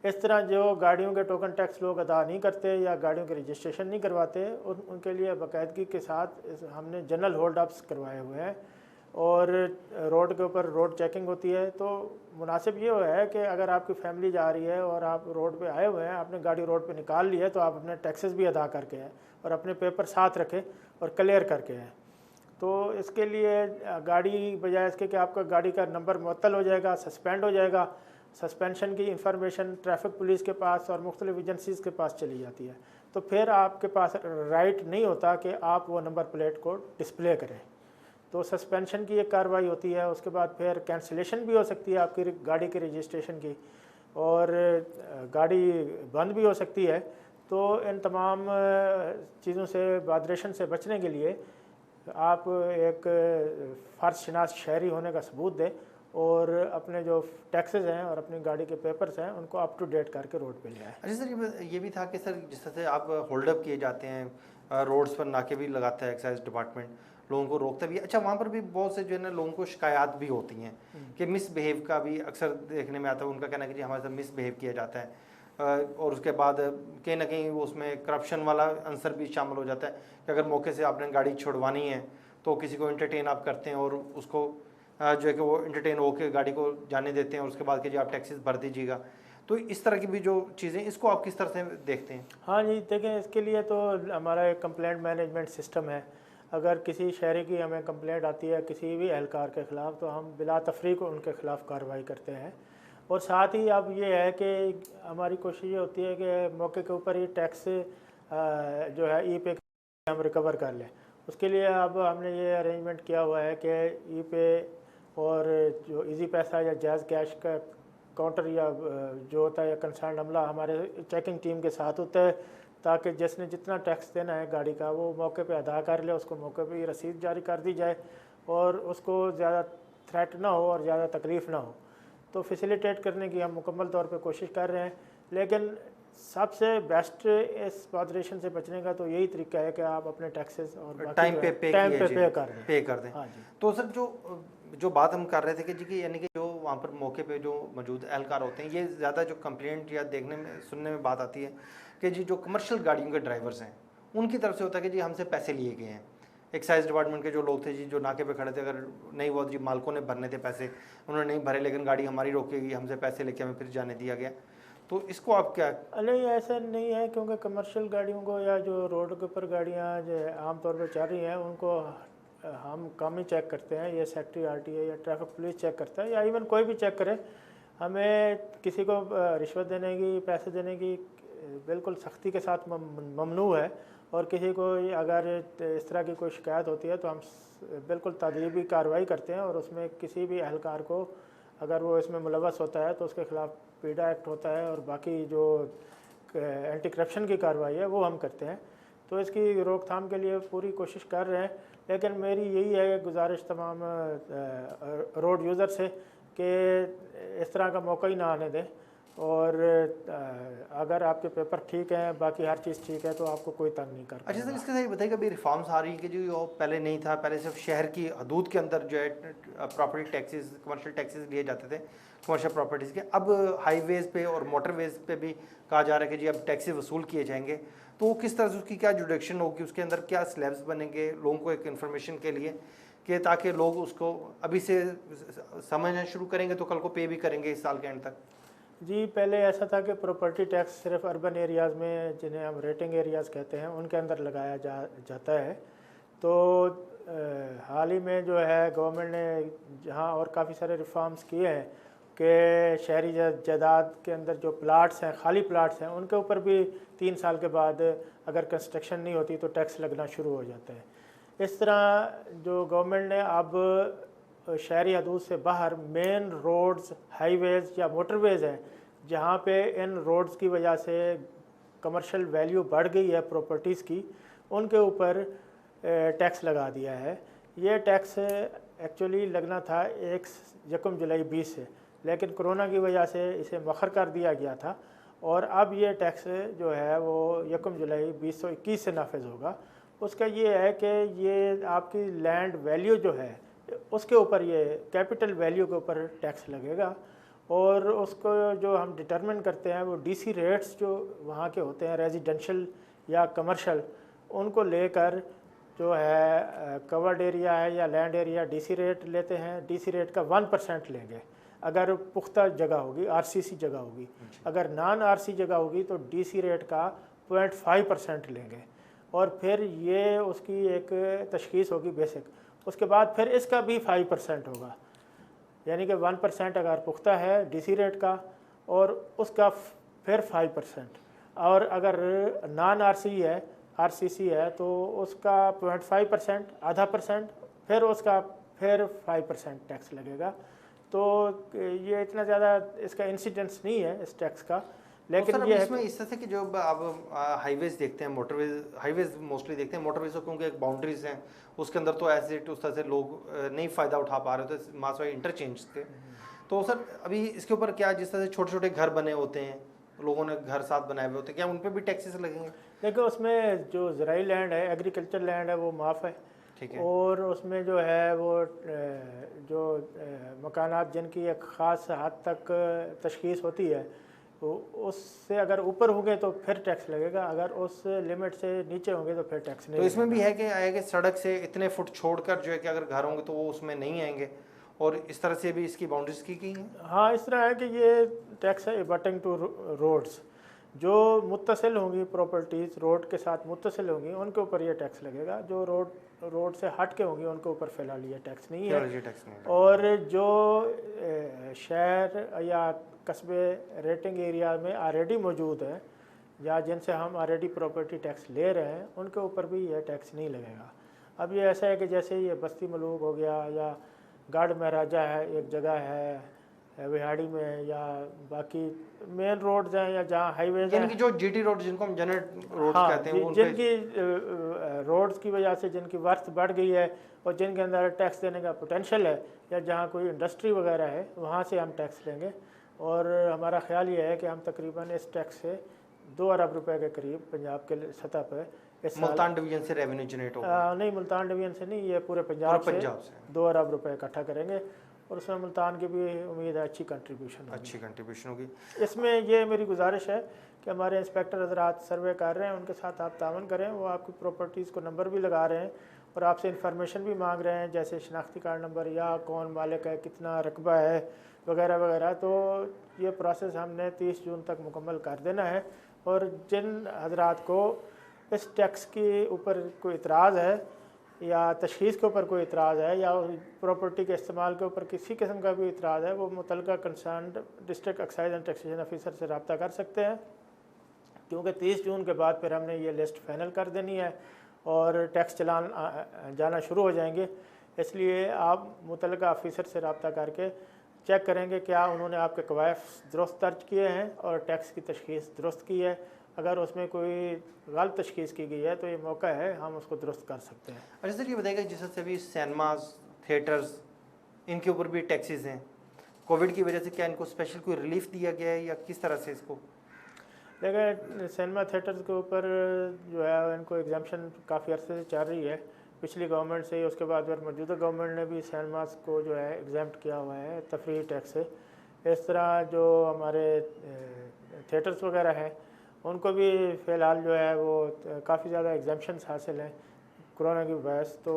इस तरह जो गाड़ियों के टोकन टैक्स लोग अदा नहीं करते या गाड़ियों के रजिस्ट्रेशन नहीं करवाते, उनके लिए बाकायदगी के साथ हमने जनरल होल्ड अप्स करवाए हुए हैं और रोड के ऊपर रोड चेकिंग होती है। तो मुनासिब ये है कि अगर आपकी फैमिली जा रही है और आप रोड पे आए हुए हैं, आपने गाड़ी रोड पे निकाल ली है, तो आप अपने टैक्सेस भी अदा करके आए और अपने पेपर साथ रखें और क्लियर करके आए। तो इसके लिए गाड़ी बजाय इसके कि आपका गाड़ी का नंबर मुअत्तल हो जाएगा, सस्पेंड हो जाएगा, सस्पेंशन की इंफॉर्मेशन ट्रैफिक पुलिस के पास और मुख्तलिफ एजेंसीज़ के पास चली जाती है, तो फिर आपके पास राइट नहीं होता कि आप वो नंबर प्लेट को डिस्प्ले करें। तो सस्पेंशन की एक कार्रवाई होती है, उसके बाद फिर कैंसिलेशन भी हो सकती है आपकी गाड़ी के रजिस्ट्रेशन की, और गाड़ी बंद भी हो सकती है। तो इन तमाम चीज़ों से, वाइब्रेशन से बचने के लिए आप एक फ़र्ज शनास शहरी होने का सबूत दें और अपने जो टैक्सेस हैं और अपनी गाड़ी के पेपर्स हैं उनको अप टू डेट करके रोड पे ले आए। अच्छा सर, ये भी था कि सर जिस तरह से आप होल्ड अप किए जाते हैं, रोड्स पर नाके भी लगाता है एक्साइज डिपार्टमेंट, लोगों को रोकता भी है। अच्छा, वहाँ पर भी बहुत से जो है ना लोगों को शिकायत भी होती हैं कि मिसबिहेव का भी अक्सर देखने में आता है। उनका कहना है कि जी हमारे साथ मिसबिहेव किया जाता है, और उसके बाद कहीं ना कहीं वो उसमें करप्शन वाला आंसर भी शामिल हो जाता है कि अगर मौके से आपने गाड़ी छुड़वानी है तो किसी को इंटरटेन आप करते हैं और उसको जो है कि वो इंटरटेन होकर गाड़ी को जाने देते हैं और उसके बाद कि जी आप टैक्सेस भर दीजिएगा। तो इस तरह की भी जो चीज़ें, इसको आप किस तरह से देखते हैं? हाँ जी, देखें, इसके लिए तो हमारा एक कंप्लेंट मैनेजमेंट सिस्टम है। अगर किसी शहरी की हमें कंप्लेंट आती है किसी भी एहलकार के ख़िलाफ़, तो हम बिला तफरीक उनके ख़िलाफ़ कार्रवाई करते हैं। और साथ ही अब ये है कि हमारी कोशिश ये होती है कि मौके के ऊपर ही टैक्स जो है ई पे हम रिकवर कर लें, उसके लिए अब हमने ये अरेंजमेंट किया हुआ है कि ई पे और जो इजी पैसा या जैज़ कैश का काउंटर या जो होता है या कंसर्न अमला हमारे चेकिंग टीम के साथ होता है, ताकि जिसने जितना टैक्स देना है गाड़ी का वो मौके पे अदा कर ले, उसको मौके पे ही रसीद जारी कर दी जाए और उसको ज़्यादा थ्रेट ना हो और ज़्यादा तकलीफ़ ना हो। तो फैसिलिटेट करने की हम मुकम्मल तौर पे कोशिश कर रहे हैं, लेकिन सबसे बेस्ट इस मॉडरेशन से बचने का तो यही तरीका है कि आप अपने टैक्सेस और टाइम पे पे कर दें। हाँ जी। तो सर जो बात हम कर रहे थे कि जी कि यानी कि जो वहाँ पर मौके पे जो मौजूद एहलकार होते हैं, ये ज़्यादा जो कंप्लेंट या देखने में सुनने में बात आती है कि जी जो कमर्शियल गाड़ियों के ड्राइवर्स हैं उनकी तरफ से होता है कि जी हमसे पैसे लिए गए हैं। एक्साइज डिपार्टमेंट के जो लोग थे जी जो नाके पे खड़े थे, अगर नहीं वो जी मालकों ने भरने थे पैसे, उन्होंने नहीं भरे लेकिन गाड़ी हमारी रोकेगी, हमसे पैसे लेके हमें फिर जाने दिया गया। तो इसको आप क्या? नहीं, ऐसा नहीं है, क्योंकि कमर्शियल गाड़ियों को या जो रोड के ऊपर गाड़ियाँ जो आमतौर पर चल रही हैं उनको हम कम ही चेक करते हैं। ये सेक्रेटरी आरटीए या ट्रैफिक पुलिस चेक करता है या इवन कोई भी चेक करे। हमें किसी को रिश्वत देने की, पैसे देने की बिल्कुल सख्ती के साथ ममनू है, और किसी को अगर इस तरह की कोई शिकायत होती है तो हम बिल्कुल तादीबी कार्रवाई करते हैं, और उसमें किसी भी अहलकार को अगर वो इसमें मुलव्वस होता है तो उसके ख़िलाफ़ पीडा एक्ट होता है, और बाकी जो एंटी करप्शन की कार्रवाई है वो हम करते हैं। तो इसकी रोकथाम के लिए पूरी कोशिश कर रहे हैं, लेकिन मेरी यही है गुजारिश तमाम रोड यूज़र से कि इस तरह का मौका ही ना आने दें, और अगर आपके पेपर ठीक हैं, बाकी हर चीज़ ठीक है, तो आपको कोई तंग नहीं कर। अच्छा सर, इसके साथ बताइए कभी रिफॉर्म्स आ रही है कि जो पहले नहीं था, पहले सिर्फ शहर की हदूद के अंदर जो है प्रॉपर्टी टैक्सेस, कमर्शियल टैक्सेस लिए जाते थे कमर्शियल प्रॉपर्टीज़ के, अब हाईवेज़ पे और मोटरवेज़ पे भी कहा जा रहा है कि जी अब टैक्सेस वसूल किए जाएंगे। तो वो किस तरह से उसकी क्या जुडिक्शन होगी, उसके अंदर क्या स्लैब्स बनेंगे लोगों को एक इन्फॉर्मेशन के लिए, कि ताकि लोग उसको अभी से समझना शुरू करेंगे तो कल को पे भी करेंगे इस साल के एंड तक? जी, पहले ऐसा था कि प्रॉपर्टी टैक्स सिर्फ अर्बन एरियाज़ में, जिन्हें हम रेटिंग एरियाज़ कहते हैं, उनके अंदर लगाया जाता है। तो हाल ही में जो है गवर्नमेंट ने जहाँ और काफ़ी सारे रिफॉर्म्स किए हैं कि शहरी जायदाद के अंदर जो प्लाट्स हैं, खाली प्लाट्स हैं, उनके ऊपर भी 3 साल के बाद अगर कंस्ट्रक्शन नहीं होती तो टैक्स लगना शुरू हो जाता है। इस तरह जो गवर्नमेंट ने अब शहरी हदूद से बाहर मेन रोड्स, हाईवेज़ या मोटरवेज़ हैं, जहाँ पे इन रोड्स की वजह से कमर्शियल वैल्यू बढ़ गई है प्रॉपर्टीज़ की, उनके ऊपर टैक्स लगा दिया है। ये टैक्स एक्चुअली लगना था 1 जुलाई 20 से, लेकिन कोरोना की वजह से इसे मखर कर दिया गया था, और अब ये टैक्स जो है वो 1 जुलाई 2021 से नाफिज होगा। उसका ये है कि ये आपकी लैंड वैल्यू जो है उसके ऊपर, ये कैपिटल वैल्यू के ऊपर टैक्स लगेगा, और उसको जो हम डिटरमिन करते हैं वो डीसी रेट्स जो वहाँ के होते हैं रेजिडेंशियल या कमर्शियल, उनको लेकर जो है कवर्ड एरिया है या लैंड एरिया डीसी रेट लेते हैं। डीसी रेट का 1% लेंगे अगर पुख्ता जगह होगी, आरसीसी जगह होगी। अगर नॉन आरसी जगह होगी तो डीसी रेट का 0.5% लेंगे, और फिर ये उसकी एक तशख़ीस होगी बेसिक। उसके बाद फिर इसका भी 5% होगा, यानी कि 1% अगर पुख्ता है डीसी रेट का, और उसका फिर 5%, और अगर नॉन आरसी है, आरसीसी है, तो उसका 0.5%, आधा %, फिर उसका फिर 5% टैक्स लगेगा। तो ये इतना ज़्यादा इसका इंसिडेंस नहीं है इस टैक्स का, लेकिन तो ये इसमें इस तरह से कि जो अब हाईवेज देखते हैं, मोटरवेज, हाईवेज मोस्टली देखते हैं, मोटरवेज तो क्योंकि एक बाउंड्रीज हैं, उसके अंदर तो ऐसे उस तरह से लोग नहीं फ़ायदा उठा पा रहे थे मास वाइज इंटरचेंज के। तो सर अभी इसके ऊपर क्या, जिस तरह से छोटे छोटे घर बने होते हैं, लोगों ने घर साथ बनाए हुए होते हैं, क्या उन पर भी टैक्सेस लगेंगे? देखो, उसमें जो ज़राई लैंड है, एग्रीकल्चर लैंड है, वो माफ़ है, ठीक है, और उसमें जो है वो जो मकानात जिनकी एक ख़ास हद तक तशख़ीस होती है, तो उससे अगर ऊपर होंगे तो फिर टैक्स लगेगा, अगर उस लिमिट से नीचे होंगे तो फिर टैक्स नहीं। तो इसमें भी है कि आएगा सड़क से इतने फुट छोड़कर जो है कि अगर घर होंगे तो वो उसमें नहीं आएंगे, और इस तरह से भी इसकी बाउंड्रीज की गई हैं। हाँ, इस तरह है कि ये टैक्स है अबटिंग टू रोड्स, जो मुत्तसिल होंगी प्रॉपर्टीज़ रोड के साथ मुत्तसिल होंगी उनके ऊपर ये टैक्स लगेगा। जो रोड से हट के होंगी उनके ऊपर फ़िलहाल ये टैक्स नहीं है। और जो शहर या कस्बे रेटिंग एरिया में ऑलरेडी मौजूद है या जिनसे हम ऑलरेडी प्रॉपर्टी टैक्स ले रहे हैं, उनके ऊपर भी यह टैक्स नहीं लगेगा। अब ये ऐसा है कि जैसे ये बस्ती मलूक हो गया या गढ़ महाराजा है, एक जगह है विहाड़ी में, या बाकी मेन रोड्स हैं या जहाँ हाईवेज यानी हैं, कि जो जीटी रोड जिनको हम जनरल रोड्स हाँ, कहते हैं वो उन पे जिनकी रोड्स की वजह से जिनकी वर्थ बढ़ गई है और जिनके अंदर टैक्स देने का पोटेंशियल है, या जहाँ कोई इंडस्ट्री वगैरह है, वहाँ से हम टैक्स लेंगे। और हमारा ख्याल ये है कि हम तकरीबन इस टैक्स से 2 अरब रुपए के करीब पंजाब के सतह पर इस साल मुल्तान डिवीजन से रेवेन्यू जनरेट होगा। नहीं, मुल्तान डिवीजन से नहीं, ये पूरे पूरे पंजाब से 2 अरब रुपए इकट्ठा करेंगे और उसमें मुल्तान की भी उम्मीद है अच्छी कंट्रीब्यूशन होगी। अच्छी कंट्रीब्यूशन होगी। इसमें ये मेरी गुजारिश है कि हमारे इंस्पेक्टर हजरात सर्वे कर रहे हैं, उनके साथ आप तावन करें, वो आपकी प्रॉपर्टीज़ को नंबर भी लगा रहे हैं और आपसे इंफॉर्मेशन भी मांग रहे हैं, जैसे शनाख्ती कार्ड नंबर या कौन मालिक है, कितना रकबा है वगैरह वगैरह। तो ये प्रोसेस हमने 30 जून तक मुकम्मल कर देना है। और जिन हजरात को इस टैक्स के ऊपर कोई इतराज़ है या तशख़ीस के ऊपर कोई इतराज़ है या प्रॉपर्टी के इस्तेमाल के ऊपर किसी किस्म का भी इतराज़ है, वो मुतलका concerned district excise and taxation officer से रब्ता कर सकते हैं, क्योंकि 30 जून के बाद फिर हमने ये लिस्ट फाइनल कर देनी है और टैक्स चलान जाना शुरू हो जाएंगे। इसलिए आप मुतलका ऑफिसर से रब्ता करके चेक करेंगे क्या उन्होंने आपके कवायद दुरुस्त दर्ज किए हैं और टैक्स की तशख़ीस दुरुस्त की है। अगर उसमें कोई गलत तशख़ीस की गई है तो ये मौका है, हम उसको दुरुस्त कर सकते हैं। अच्छा सर, ये बताइएगा जिस तरह से अभी सिनेमाज, थिएटर्स, इनके ऊपर भी टैक्सेस हैं, कोविड की वजह से क्या इनको स्पेशल कोई रिलीफ दिया गया है या किस तरह से इसको? देखिए, सिनेमा थिएटर्स के ऊपर जो है इनको एग्जाम्पशन काफ़ी अर्से से चल रही है, पिछली गवर्नमेंट से ही। उसके बाद फिर मौजूदा गवर्नमेंट ने भी सिनेमास को जो है एग्जाम्प्ट किया हुआ है तफरीही टैक्स से। इस तरह जो हमारे थिएटर्स वगैरह हैं उनको भी फ़िलहाल जो है वो काफ़ी ज़्यादा एग्जाम्पशंस हासिल हैं कोरोना की वजह से। तो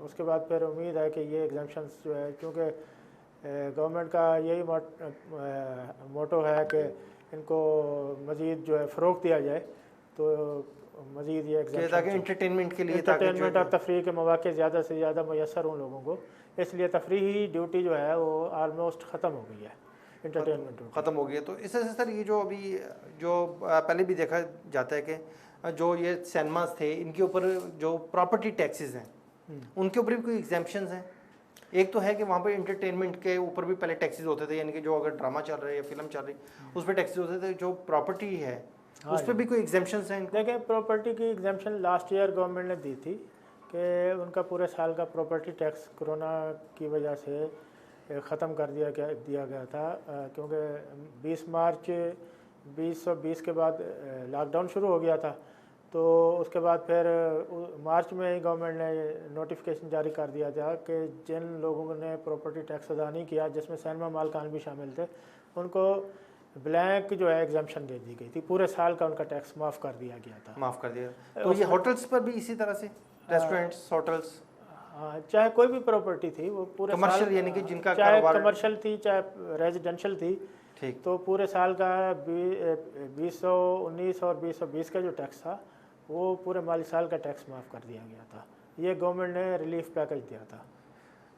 उसके बाद फिर उम्मीद है कि ये एग्जाम्पशंस जो है, क्योंकि गवर्नमेंट का यही मोटो है कि इनको मज़ीद जो है फ़रोग़ दिया जाए, तो मज़ीद ये ताकि एंटरटेनमेंट के लिए, एंटरटेनमेंट और तफरीह के मौके ज़्यादा से ज़्यादा मैसर हों लोगों को। इसलिए तफरीही ड्यूटी जो है वो आलमोस्ट ख़त्म हो गई है, एंटरटेनमेंट ड्यूटी ख़त्म हो गई है। तो इस वजह से सर ये जो अभी जो पहले भी देखा जाता है कि जो ये सिनेमास थे इनके ऊपर जो प्रॉपर्टी टैक्सेस हैं उनके ऊपर भी कोई एग्जाम्पशंस हैं। एक तो है कि वहाँ पर एंटरटेनमेंट के ऊपर भी पहले टैक्सेस होते थे, यानी कि जो अगर ड्रामा चल रहा है या फिल्म चल रही उस पर टैक्सेस होते थे। जो प्रॉपर्टी है उस पर भी कोई एग्जाम्पशंस हैं? देखिए, प्रॉपर्टी की एग्जाम्पशन लास्ट ईयर गवर्नमेंट ने दी थी कि उनका पूरे साल का प्रॉपर्टी टैक्स कोरोना की वजह से ख़त्म कर दिया गया था, क्योंकि 20 मार्च 2020 के बाद लॉकडाउन शुरू हो गया था। तो उसके बाद फिर मार्च में ही गवर्नमेंट ने नोटिफिकेशन जारी कर दिया था कि जिन लोगों ने प्रॉपर्टी टैक्स अदा नहीं किया, जिसमें सिनेमा मालिकान भी शामिल थे, उनको ब्लैंक जो है एग्जाम्पशन दे दी गई थी, पूरे साल का उनका टैक्स माफ़ कर दिया गया था। माफ़ कर दिया। तो ये होटल्स पर भी इसी तरह से, रेस्टोरेंट्स, होटल्स, चाहे कोई भी प्रॉपर्टी थी वो पूरे कमर्शियल, यानी कि जिनका चाहे कमर्शियल थी चाहे रेजिडेंशियल थी, ठीक, तो पूरे साल का 2019 और 2020 का जो टैक्स था वो पूरे माली साल का टैक्स माफ़ कर दिया गया था। ये गवर्नमेंट ने रिलीफ पैकेज दिया था।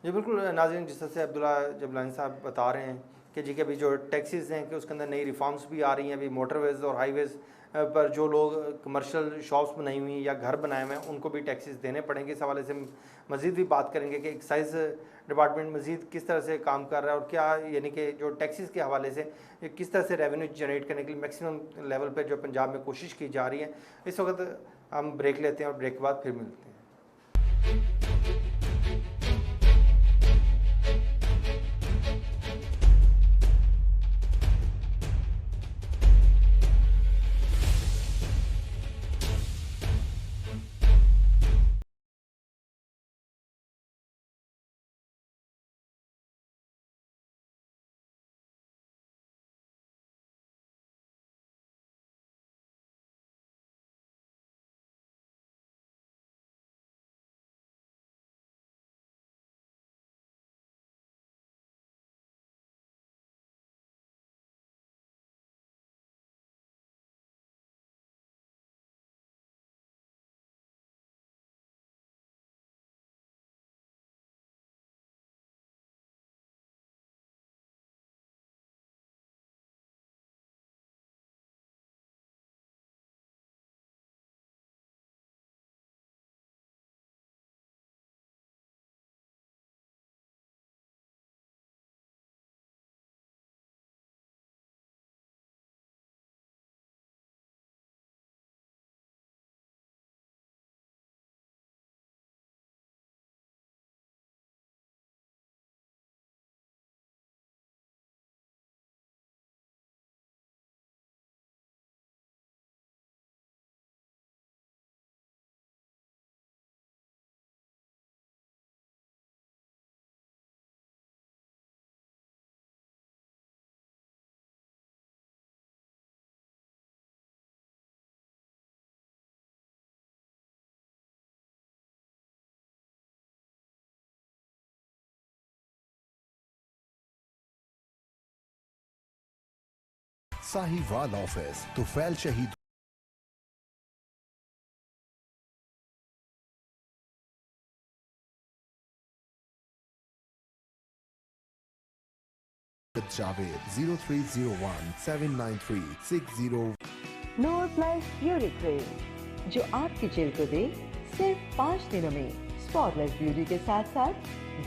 जी बिल्कुल नाज़रीन, जिस तरह से अब्दुल्ला जबलानी साहब बता रहे हैं कि जी के अभी जो टैक्सेस हैं कि उसके अंदर नई रिफॉर्म्स भी आ रही हैं। अभी मोटरवेज़ और हाईवेज़ पर जो लोग कमर्शियल शॉप्स बनाई हुई या घर बनाए हुए हैं उनको भी टैक्सेस देने पड़ेंगे। इस हवाले से मज़ीद भी बात करेंगे कि एक्साइज डिपार्टमेंट मज़ीद किस तरह से काम कर रहा है और क्या, यानी कि जो टैक्सेस के हवाले से किस तरह से रेवेन्यू जनरेट करने के लिए मैक्सिमम लेवल पर जो पंजाब में कोशिश की जा रही है। इस वक्त हम ब्रेक लेते हैं और ब्रेक के बाद फिर मिलते हैं। साहिवाल ऑफिस, तुफैल शहीद जावेद 0301-793-60। नोर प्लस ब्यूटी क्रीम जो आपकी जेल को दे सिर्फ 5 दिनों में स्पॉटलेस ब्यूटी के साथ साथ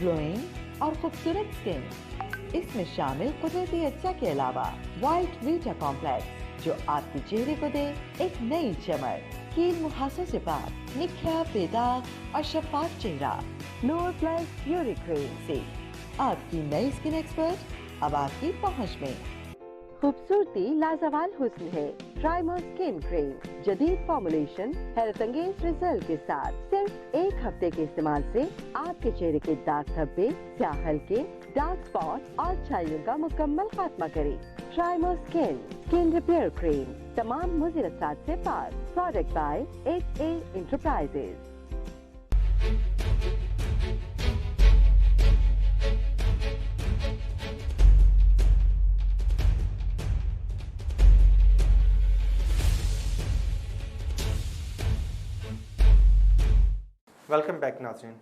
ग्लोइंग और खूबसूरत स्किन। इसमें शामिल कुदरती अज्जा के अलावा वाइट वीटा कॉम्प्लेक्स जो आपके चेहरे को दे एक नई चमक। कील मुहासों से पाक, निखरा, बेदाग और शफाफ चेहरा। नोर प्लस ब्यूटी क्रीम से आपकी नई स्किन एक्सपर्ट अब आपकी पहुंच में। खूबसूरती लाजवाल हुस्न है। ट्राइमर स्किन क्रीम जदीद फॉर्मुलेशन, हैरत अंगेज रिजल्ट के साथ सिर्फ 1 हफ्ते के इस्तेमाल से आपके चेहरे के दाग धब्बे, स्याह हल्के, डार्क स्पॉट और छाइयों का मुकम्मल खात्मा करे। ट्राइमर स्किन रिपेयर क्रीम तमाम मुज़िर असरात से पाक। Product by 8A enterprises. Welcome back नाज़रीन।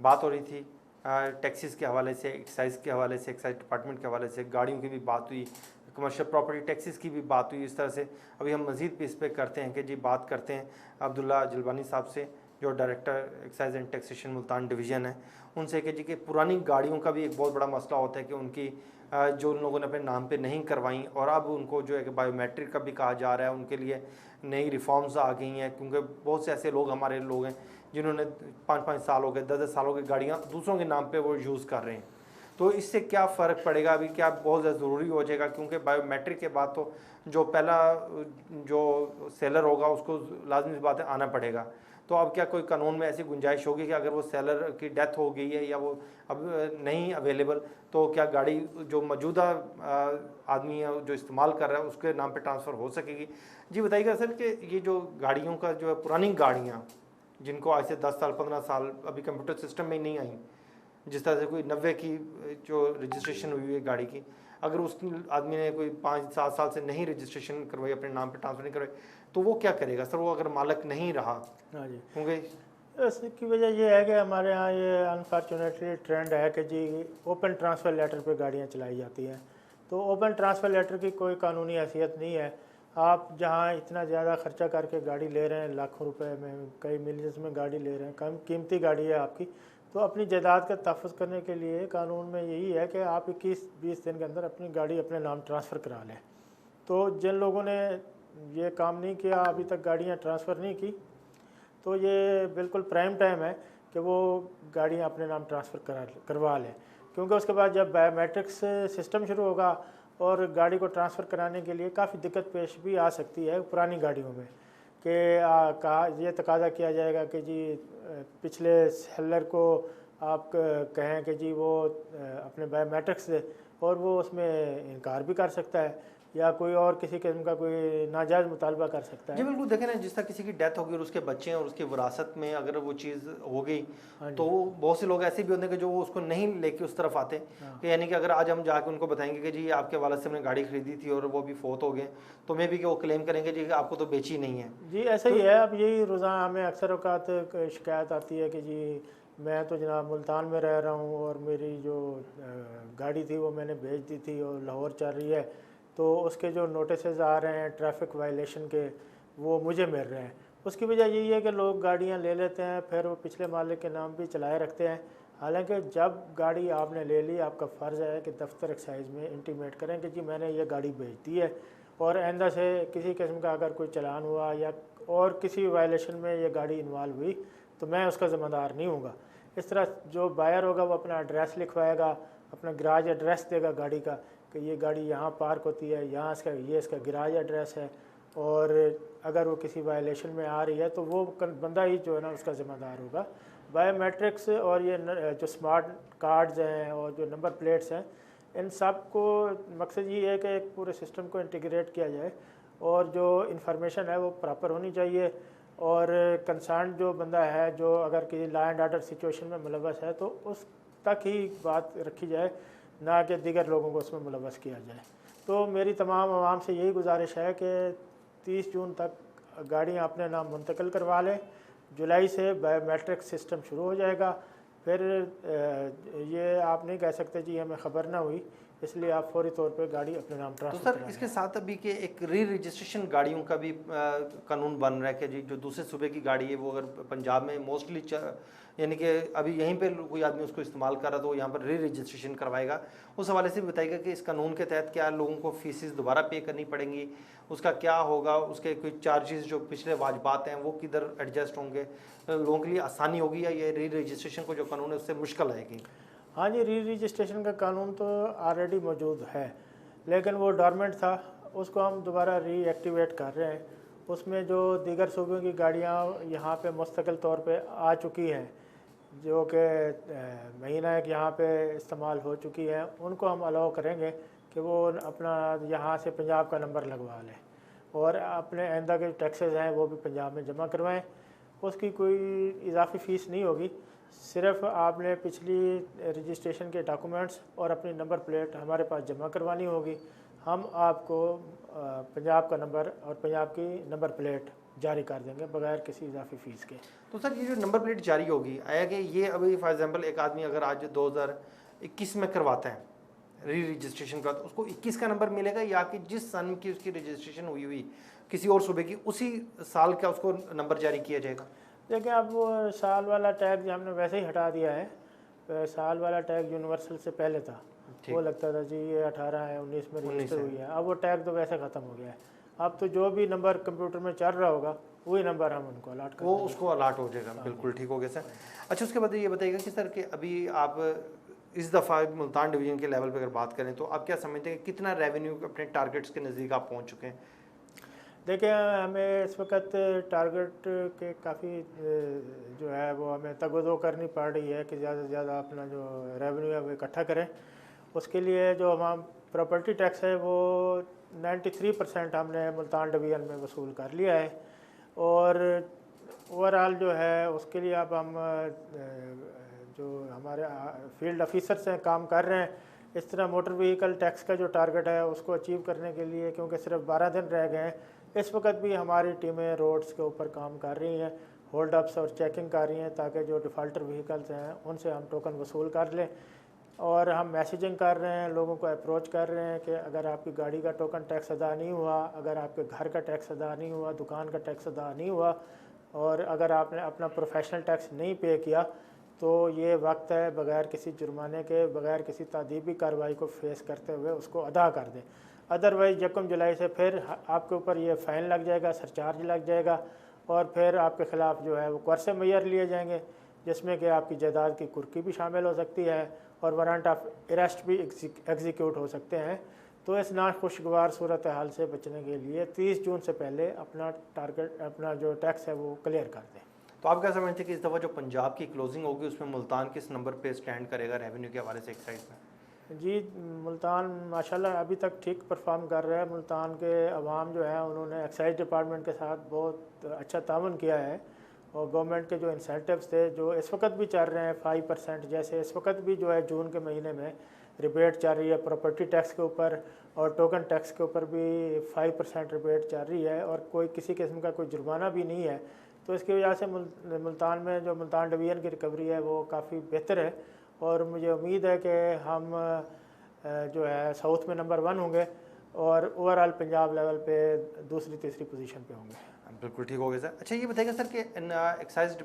बात हो रही थी टैक्सीज़ के हवाले से, एक्साइज़ के हवाले से, एक्साइज़ डिपार्टमेंट के हवाले से, गाड़ियों की भी बात हुई, कमर्शियल प्रॉपर्टी टैक्सीज़ की भी बात हुई। इस तरह से अभी हम मज़ीद भी इस पर करते हैं कि जी बात करते हैं अब्दुल्ला जलबानी साहब से, जो director excise and taxation Multan division है, उनसे कि जी कि पुरानी गाड़ियों का भी एक बहुत बड़ा मसला होता है कि उनकी जो उन लोगों ने अपने नाम पे नहीं करवाई और अब उनको जो है कि बायोमेट्रिक का भी कहा जा रहा है, उनके लिए नई रिफॉर्म्स आ गई हैं। क्योंकि बहुत से ऐसे लोग हमारे लोग हैं जिन्होंने 5-5 साल हो गए, 10-10 सालों की गाड़ियाँ दूसरों के नाम पे वो यूज़ कर रहे हैं। तो इससे क्या फ़र्क पड़ेगा, अभी क्या बहुत ज़्यादा ज़रूरी हो जाएगा? क्योंकि बायोमेट्रिक के बाद तो जो पहला जो सेलर होगा उसको लाजमी सी बात है आना पड़ेगा। तो अब क्या कोई कानून में ऐसी गुंजाइश होगी कि अगर वो सेलर की डेथ हो गई है या वो अब नहीं अवेलेबल, तो क्या गाड़ी जो मौजूदा आदमी है जो इस्तेमाल कर रहा है उसके नाम पे ट्रांसफ़र हो सकेगी? जी बताइएगा सर कि ये जो गाड़ियों का जो है, पुरानी गाड़ियाँ जिनको आज से 10 साल 15 साल अभी कंप्यूटर सिस्टम में नहीं आई, जिस तरह से कोई 90 की जो रजिस्ट्रेशन हुई है गाड़ी की, अगर उस आदमी ने कोई 5-7 साल से नहीं रजिस्ट्रेशन करवाई, अपने नाम पे ट्रांसफ़र नहीं करवाई, तो वो क्या करेगा सर? वो अगर मालिक नहीं रहा? हाँ जी, क्योंकि इसकी वजह ये है कि हमारे यहाँ ये अनफॉर्चुनेटली ट्रेंड है कि जी ओपन ट्रांसफ़र लेटर पे गाड़ियाँ चलाई जाती हैं। तो ओपन ट्रांसफ़र लेटर की कोई कानूनी हैसियत नहीं है। आप जहाँ इतना ज़्यादा खर्चा करके गाड़ी ले रहे हैं, लाखों रुपए में, कई मिलियंस में गाड़ी ले रहे हैं, कम कीमती गाड़ी है आपकी, तो अपनी जायदाद का तहफ़्फ़ुज़ करने के लिए कानून में यही है कि आप 21-20 दिन के अंदर अपनी गाड़ी अपने नाम ट्रांसफ़र करा लें। तो जिन लोगों ने ये काम नहीं किया, अभी तक गाड़ियाँ ट्रांसफ़र नहीं की, तो ये बिल्कुल प्राइम टाइम है कि वो गाड़ियाँ अपने नाम ट्रांसफ़र करवा लें। क्योंकि उसके बाद जब बायोमेट्रिक्स सिस्टम शुरू होगा और गाड़ी को ट्रांसफ़र कराने के लिए काफ़ी दिक्कत पेश भी आ सकती है पुरानी गाड़ियों में, कि कहा ये तकाजा किया जाएगा कि जी पिछले सेलर को आप कहें कि जी वो अपने बायोमेट्रिक्स दे, और वो उसमें इनकार भी कर सकता है या कोई और किसी किस्म का कोई नाजायज़ मुतालबा कर सकता है। जी बिल्कुल, देखें ना, जिस तरह किसी की डेथ होगी और उसके बच्चे हैं और उसकी विरासत में अगर वो चीज़ हो गई, तो बहुत से लोग ऐसे भी होते हैं कि जो वो उसको नहीं लेके उस तरफ आते, कि यानी कि अगर आज हम जाके उनको बताएंगे कि जी आपके वालिद से हमने गाड़ी खरीदी थी और वो भी फोत हो गए, तो मे भी कि वो क्लेम करेंगे जी आपको तो बेची नहीं है। जी ऐसा ही है। अब यही रोज़ाना हमें अक्सर औकात शिकायत आती है कि जी मैं तो जनाब मुल्तान में रह रहा हूँ और मेरी जो गाड़ी थी वो मैंने बेच दी थी और लाहौर चल रही है, तो उसके जो नोटिसेज आ रहे हैं ट्रैफिक वायलेशन के, वो मुझे मिल रहे हैं। उसकी वजह यही है कि लोग गाड़ियाँ ले लेते हैं, फिर वो पिछले मालिक के नाम भी चलाए रखते हैं। हालांकि जब गाड़ी आपने ले ली, आपका फ़र्ज़ है कि दफ्तर एक्साइज़ में इंटीमेट करें कि जी मैंने ये गाड़ी बेच दी है, और आइंदा से किसी किस्म का अगर कोई चलान हुआ या और किसी वायलेशन में ये गाड़ी इन्वॉल्व हुई तो मैं उसका ज़िम्मेदार नहीं हूँगा। इस तरह जो बायर होगा वो अपना एड्रेस लिखवाएगा, अपना गराज एड्रेस देगा गाड़ी का कि ये गाड़ी यहाँ पार्क होती है, यहाँ इसका गराज एड्रेस है, और अगर वो किसी वायलेशन में आ रही है तो वो बंदा ही जो है ना उसका ज़िम्मेदार होगा। बायोमेट्रिक्स और ये जो स्मार्ट कार्ड्स हैं और जो नंबर प्लेट्स हैं, इन सब को मकसद ये है कि एक पूरे सिस्टम को इंटीग्रेट किया जाए और जो इंफॉर्मेशन है वो प्रॉपर होनी चाहिए, और कंसर्न जो बंदा है जो अगर किसी लॉ एंड ऑर्डर सिचुएशन में मुलव्वस है तो उस तक ही बात रखी जाए, ना कि दीगर लोगों को उसमें मुलव्वस किया जाए। तो मेरी तमाम आवाम से यही गुजारिश है कि 30 जून तक गाड़ियाँ अपने नाम मुंतकिल करवा लें। जुलाई से बायोमेट्रिक सिस्टम शुरू हो जाएगा। फिर ये आप नहीं कह सकते जी हमें ख़बर ना हुई, इसलिए आप फौरी तौर पे गाड़ी अपने नाम तो ट्रांसफ़र सर इसके साथ अभी के एक री रजिस्ट्रेशन गाड़ियों का भी कानून बन रहा है कि जी जो दूसरे सूबे की गाड़ी है वो अगर पंजाब में मोस्टली यानी कि अभी यहीं पे कोई आदमी उसको इस्तेमाल कर रहा तो यहाँ पर री रजिस्ट्रेशन करवाएगा। उस हवाले से भी बताइएगा कि इस कानून के तहत क्या लोगों को फीसिस दोबारा पे करनी पड़ेंगी, उसका क्या होगा, उसके कोई चार्जेस जो पिछले वाजबात हैं वो किधर एडजस्ट होंगे, लोगों के लिए आसानी होगी या ये री रजिस्ट्रेशन को जो कानून है उससे मुश्किल आएगी? हाँ जी, री रजिस्ट्रेशन का कानून तो ऑलरेडी मौजूद है, लेकिन वो डॉर्मेंट था, उसको हम दोबारा रीएक्टिवेट कर रहे हैं। उसमें जो दीगर सूबों की गाड़ियाँ यहाँ पे मुस्तकिल तौर पे आ चुकी हैं, जो कि महीना एक यहाँ पे इस्तेमाल हो चुकी हैं, उनको हम अलाउ करेंगे कि वो अपना यहाँ से पंजाब का नंबर लगवा लें और अपने आइंदा के टैक्सेस हैं वो भी पंजाब में जमा करवाएं। उसकी कोई इजाफी फ़ीस नहीं होगी, सिर्फ आपने पिछली रजिस्ट्रेशन के डॉक्यूमेंट्स और अपनी नंबर प्लेट हमारे पास जमा करवानी होगी। हम आपको पंजाब का नंबर और पंजाब की नंबर प्लेट जारी कर देंगे बगैर किसी इजाफी फ़ीस के। तो सर ये जो नंबर प्लेट जारी होगी, आया कि ये अभी फॉर एग्जांपल एक आदमी अगर आज 2021 में करवाता है री रजिस्ट्रेशन का, तो उसको 21 का नंबर मिलेगा या कि जिस सन की उसकी रजिस्ट्रेशन हुई किसी और सूबे की उसी साल का उसको नंबर जारी किया जाएगा? देखिए, अब वो साल वाला टैग हमने वैसे ही हटा दिया है। साल वाला टैग यूनिवर्सल से पहले था, वो लगता था जी ये 18 है, 19 में रजिस्टर हुई है। अब वो टैग तो वैसे ख़त्म हो गया है। अब तो जो भी नंबर कंप्यूटर में चल रहा होगा वही नंबर हम उनको अलाट कर वो उसको अलाट हो जाएगा। बिल्कुल ठीक हो गया सर। अच्छा, उसके बाद ये बताइएगा कि सर कि अभी आप इस दफ़ा मुल्तान डिवीज़न के लेवल पे अगर बात करें तो आप क्या समझते हैं कि कितना रेवेन्यू अपने टारगेट्स के नज़दीक आप पहुँच चुके हैं? देखिए, हमें इस वक्त टारगेट के काफ़ी जो है वो हमें तगदो करनी पड़ रही है कि ज़्यादा से ज़्यादा अपना जो रेवेन्यू है वो इकट्ठा करें। उसके लिए जो हमारा प्रॉपर्टी टैक्स है वो 93% हमने मुल्तान डिवीज़न में वसूल कर लिया है और ओवरऑल जो है उसके लिए अब हम जो हमारे फील्ड ऑफिसर्स हैं काम कर रहे हैं। इस तरह मोटर व्हीकल टैक्स का जो टारगेट है उसको अचीव करने के लिए, क्योंकि सिर्फ 12 दिन रह गए हैं, इस वक्त भी हमारी टीमें रोड्स के ऊपर काम कर रही हैं, होल्ड अप्स और चेकिंग कर रही हैं ताकि जो डिफ़ॉल्टर व्हीकल्स हैं उनसे हम टोकन वसूल कर लें। और हम मैसेजिंग कर रहे हैं, लोगों को अप्रोच कर रहे हैं कि अगर आपकी गाड़ी का टोकन टैक्स अदा नहीं हुआ, अगर आपके घर का टैक्स अदा नहीं हुआ, दुकान का टैक्स अदा नहीं हुआ और अगर आपने अपना प्रोफेशनल टैक्स नहीं पे किया तो ये वक्त है बग़ैर किसी जुर्माने के, बग़ैर किसी तादीबी कार्रवाई को फेस करते हुए उसको अदा कर दें। अदरवाइज़ 1 जुलाई से फिर आपके ऊपर ये फ़ाइन लग जाएगा, सरचार्ज लग जाएगा और फिर आपके ख़िलाफ़ जो है वो कर्से मैयर लिए जाएंगे, जिसमें कि आपकी जायदाद की कुर्की भी शामिल हो सकती है और वारंट ऑफ अरेस्ट भी एग्जीक्यूट हो सकते हैं। तो इस नाखुशगवार सूरत हाल से बचने के लिए 30 जून से पहले अपना टारगेट, अपना जो टैक्स है वो क्लियर कर दें। तो आप क्या समझते हैं कि इस दफ़ा जो पंजाब की क्लोजिंग होगी उसमें मुल्तान किस नंबर पे स्टैंड करेगा रेवेन्यू के हवाले से एक्साइज में? जी, मुल्तान माशाल्लाह अभी तक ठीक परफॉर्म कर रहा है। मुल्तान के अवाम जो है उन्होंने एक्साइज डिपार्टमेंट के साथ बहुत अच्छा ताउन किया है और गवर्नमेंट के जो इंसेंटिव्स थे जो इस वक्त भी चल रहे हैं 5%, जैसे इस वक्त भी जो है जून के महीने में रिबेट चल रही है प्रॉपर्टी टैक्स के ऊपर और टोकन टैक्स के ऊपर भी 5% रिबेट चल रही है और कोई किसी किस्म का कोई जुर्माना भी नहीं है। तो इसकी वजह से मुल्तान में जो मुल्तान डिवीज़न की रिकवरी है वो काफ़ी बेहतर है और मुझे उम्मीद है कि हम जो है साउथ में नंबर 1 होंगे और ओवरऑल पंजाब लेवल पे दूसरी तीसरी पोजीशन पे होंगे। बिल्कुल ठीक हो गया सर। अच्छा, ये बताइएगा सर कि एक्साइज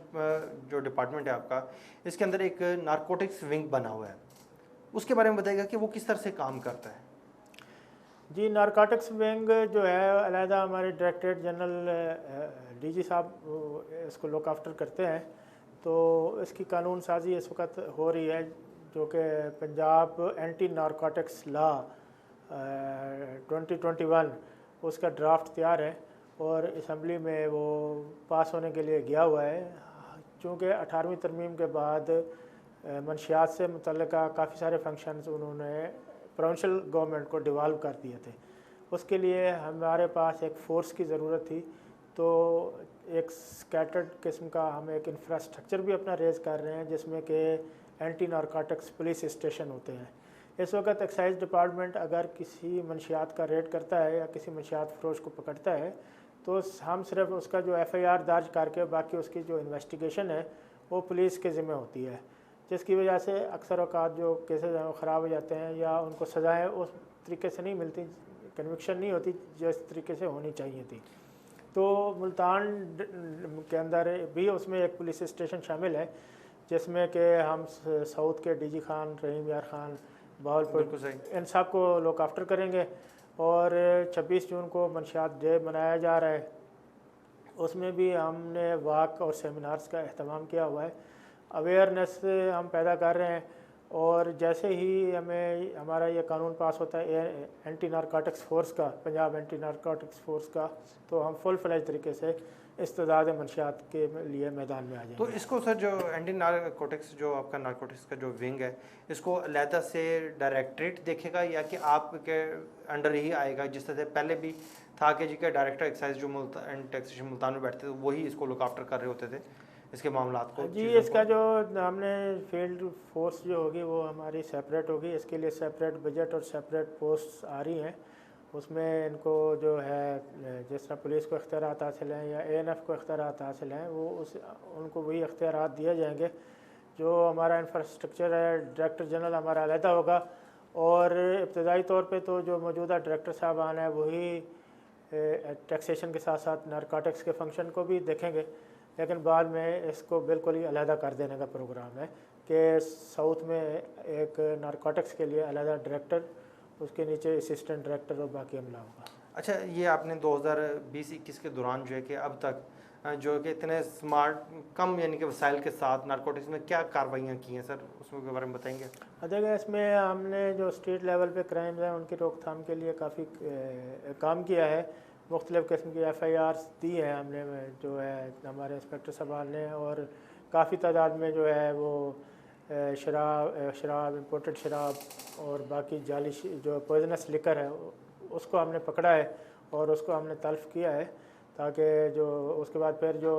जो डिपार्टमेंट है आपका, इसके अंदर एक नारकोटिक्स विंग बना हुआ है, उसके बारे में बताइएगा कि वो किस तरह से काम करता है? जी, नारकोटिक्स विंग जो है अलहदा हमारे डायरेक्टरेट जनरल डीजी साहब इसको लुक आफ्टर करते हैं। तो इसकी कानून साजी इस वक्त हो रही है जो कि पंजाब एंटी नारकोटिक्स लॉ 2021 उसका ड्राफ्ट तैयार है और असम्बली में वो पास होने के लिए गया हुआ है। चूँकि 18वीं तरमीम के बाद मंशियात से मुतल्लिका काफ़ी सारे फंक्शंस उन्होंने प्रोविंशियल गवर्नमेंट को डिवॉल्व कर दिए थे, उसके लिए हमारे पास एक फ़ोर्स की ज़रूरत थी। तो एक स्कैटर्ड किस्म का हम एक इंफ्रास्ट्रक्चर भी अपना रेज़ कर रहे हैं जिसमें कि एंटी नारकोटिक्स पुलिस स्टेशन होते हैं। इस वक्त एक्साइज डिपार्टमेंट अगर किसी मंशियात का रेड करता है या किसी मंशियात फरोश को पकड़ता है तो हम सिर्फ उसका जो FIR दर्ज करके बाकी उसकी जो इन्वेस्टिगेशन है वो पुलिस के ज़िम्मे होती है, जिसकी वजह से अक्सर औकात जो केसेस हैं वो ख़राब हो जाते हैं या उनको सज़ाएँ उस तरीके से नहीं मिलती, कन्विक्शन नहीं होती जिस तरीके से होनी चाहिए थी। तो मुल्तान के अंदर भी उसमें एक पुलिस स्टेशन शामिल है जिसमें कि हम साउथ के DG खान, रहीम यार खान, बहावलपुर, इन सब को लुक आफ्टर करेंगे। और 26 जून को मंशियात डे मनाया जा रहा है, उसमें भी हमने वाक और सेमिनार्स का अहतमाम किया हुआ है, अवेयरनेस हम पैदा कर रहे हैं। और जैसे ही हमारा ये कानून पास होता है एंटी नारकोटिक्स फोर्स का, पंजाब एंटी नारकोटिक्स फोर्स का, तो हम फुल फ्लैज तरीके से इस्तेदाद मंशियात के लिए मैदान में आ जाएंगे। तो इसको सर जो एंटी नारकोटिक्स जो आपका नारकोटिक्स का जो विंग है, इसको अलहदा से डायरेक्टरेट देखेगा या कि आपके अंडर ही आएगा, जिस तरह से पहले भी था कि जी के डायरेक्टर एक्साइज जो एंड टैक्सेशन मुल्तान में बैठते थे वही इसको लुक आफ्टर कर रहे होते थे इसके मामलात को? जी, इसका जो हमने फील्ड फोर्स जो होगी वो हमारी सेपरेट होगी, इसके लिए सेपरेट बजट और सेपरेट पोस्ट आ रही हैं। उसमें इनको जो है जिस तरह पुलिस को इख्तियारात हासिल हैं या ANF को इख्तियारात हासिल हैं वो उनको वही इख्तियारात दिए जाएंगे। जो हमारा इंफ्रास्ट्रक्चर है, डायरेक्टर जनरल हमारा अलहदा होगा और इब्तदाई तौर पे तो जो मौजूदा डायरेक्टर साहबान हैं वही टैक्सेशन के साथ साथ नारकोटिक्स के फंक्शन को भी देखेंगे, लेकिन बाद में इसको बिल्कुल ही अलहदा कर देने का प्रोग्राम है कि साउथ में एक नारकोटिक्स के लिए अलहदा डायरेक्टर, उसके नीचे असिस्टेंट डायरेक्टर और बाकी अमला होगा। अच्छा, ये आपने 2020-21 के दौरान जो है कि अब तक जो कि इतने स्मार्ट कम यानी कि वसाइल के साथ नारकोटिक्स में क्या कार्रवाइयाँ की हैं सर, उसमें के बारे में बताएंगे? देखिए, इसमें हमने जो स्टेट लेवल पे क्राइम्स हैं उनकी रोकथाम के लिए काफ़ी काम किया है। मुख्तलिफ़ किस्म की FIRs दी है हमने, जो है हमारे इंस्पेक्टर साहब ने, और काफ़ी तादाद में जो है वो शराब इम्पोर्टेड शराब और बाकी जाली जो पॉइजनस लिकर है उसको हमने पकड़ा है और उसको हमने तल्फ़ किया है, ताकि जो उसके बाद फिर जो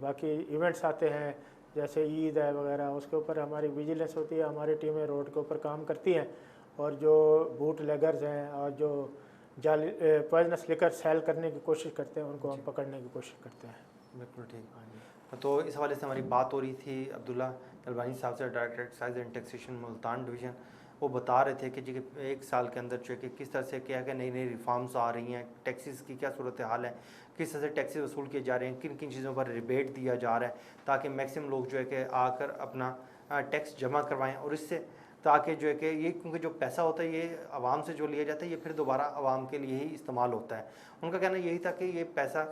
बाकी इवेंट्स आते हैं जैसे ईद है वगैरह, उसके ऊपर हमारी विजिलेंस होती है, हमारी टीमें रोड के ऊपर काम करती हैं और जो बूट लेगर्स हैं और जो जाली पॉइजनस लिकर सेल करने की कोशिश करते हैं उनको हम पकड़ने की कोशिश करते हैं। बिल्कुल ठीक। तो इस हवाले से हमारी बात हो रही थी अब्दुल्ला तलबानी साहब से, director excise and taxation Multan division. वो बता रहे थे कि जी एक साल के अंदर जो है कि किस तरह से क्या है, नई नई रिफॉर्म्स आ रही हैं, टैक्सेस की क्या सूरत हाल है, किस तरह से टैक्सेस वसूल किए जा रहे हैं, किन किन चीज़ों पर रिबेट दिया जा रहा है, ताकि मैक्सिमम लोग जो है कि आकर अपना टैक्स जमा करवाएं। और इससे ताकि जो है कि ये, क्योंकि जो पैसा होता है ये आवाम से जो लिया जाता है ये फिर दोबारा आवाम के लिए ही इस्तेमाल होता है। उनका कहना यही था कि ये पैसा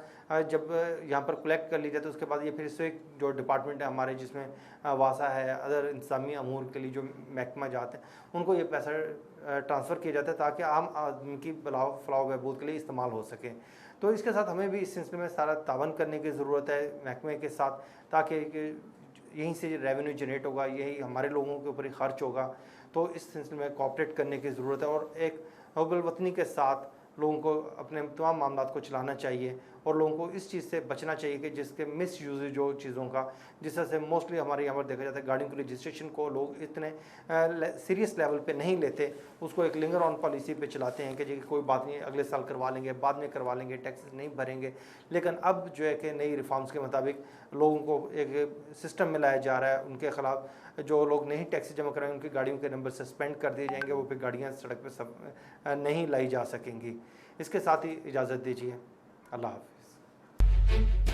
जब यहाँ पर कलेक्ट कर लिया जाता है उसके बाद ये फिर इससे जो डिपार्टमेंट है हमारे, जिसमें वासा है, अदर इंतजामी अमूर के लिए जो महकमा जाते हैं, उनको ये पैसा ट्रांसफ़र किया जाता है ताकि आम आदमी की फलाह बहबूद के लिए इस्तेमाल हो सके। तो इसके साथ हमें भी इस सिलसिले में सारा तावन करने की ज़रूरत है महकमे के साथ, ताकि यहीं से रेवेन्यू जनरेट होगा, यही हमारे लोगों के ऊपर ही खर्च होगा। तो इस सिलसिले में कोऑपरेट करने की ज़रूरत है और एक हुब्बुल वतनी के साथ लोगों को अपने तमाम मामलात को चलाना चाहिए और लोगों को इस चीज़ से बचना चाहिए कि जिसके मिस यूज जो चीज़ों का, जिस तरह से मोस्टली हमारे यहाँ पर देखा जाता है गाड़ियों की रजिस्ट्रेशन को लोग इतने सीरियस लेवल पे नहीं लेते, उसको एक लिंगर ऑन पॉलिसी पे चलाते हैं कि जी कोई बात नहीं, अगले साल करवा लेंगे, बाद में करवा लेंगे, टैक्सेस नहीं भरेंगे। लेकिन अब जो है कि नई रिफॉर्म्स के मुताबिक लोगों को एक सिस्टम में लाया जा रहा है, उनके ख़िलाफ़ जो लोग नहीं टैक्स जमा कराएंगे उनकी गाड़ियों के नंबर सस्पेंड कर दिए जाएंगे, वो फिर गाड़ियाँ सड़क पर सब नहीं लाई जा सकेंगी। इसके साथ ही इजाज़त दीजिए, अल्लाह हाफ़िज़।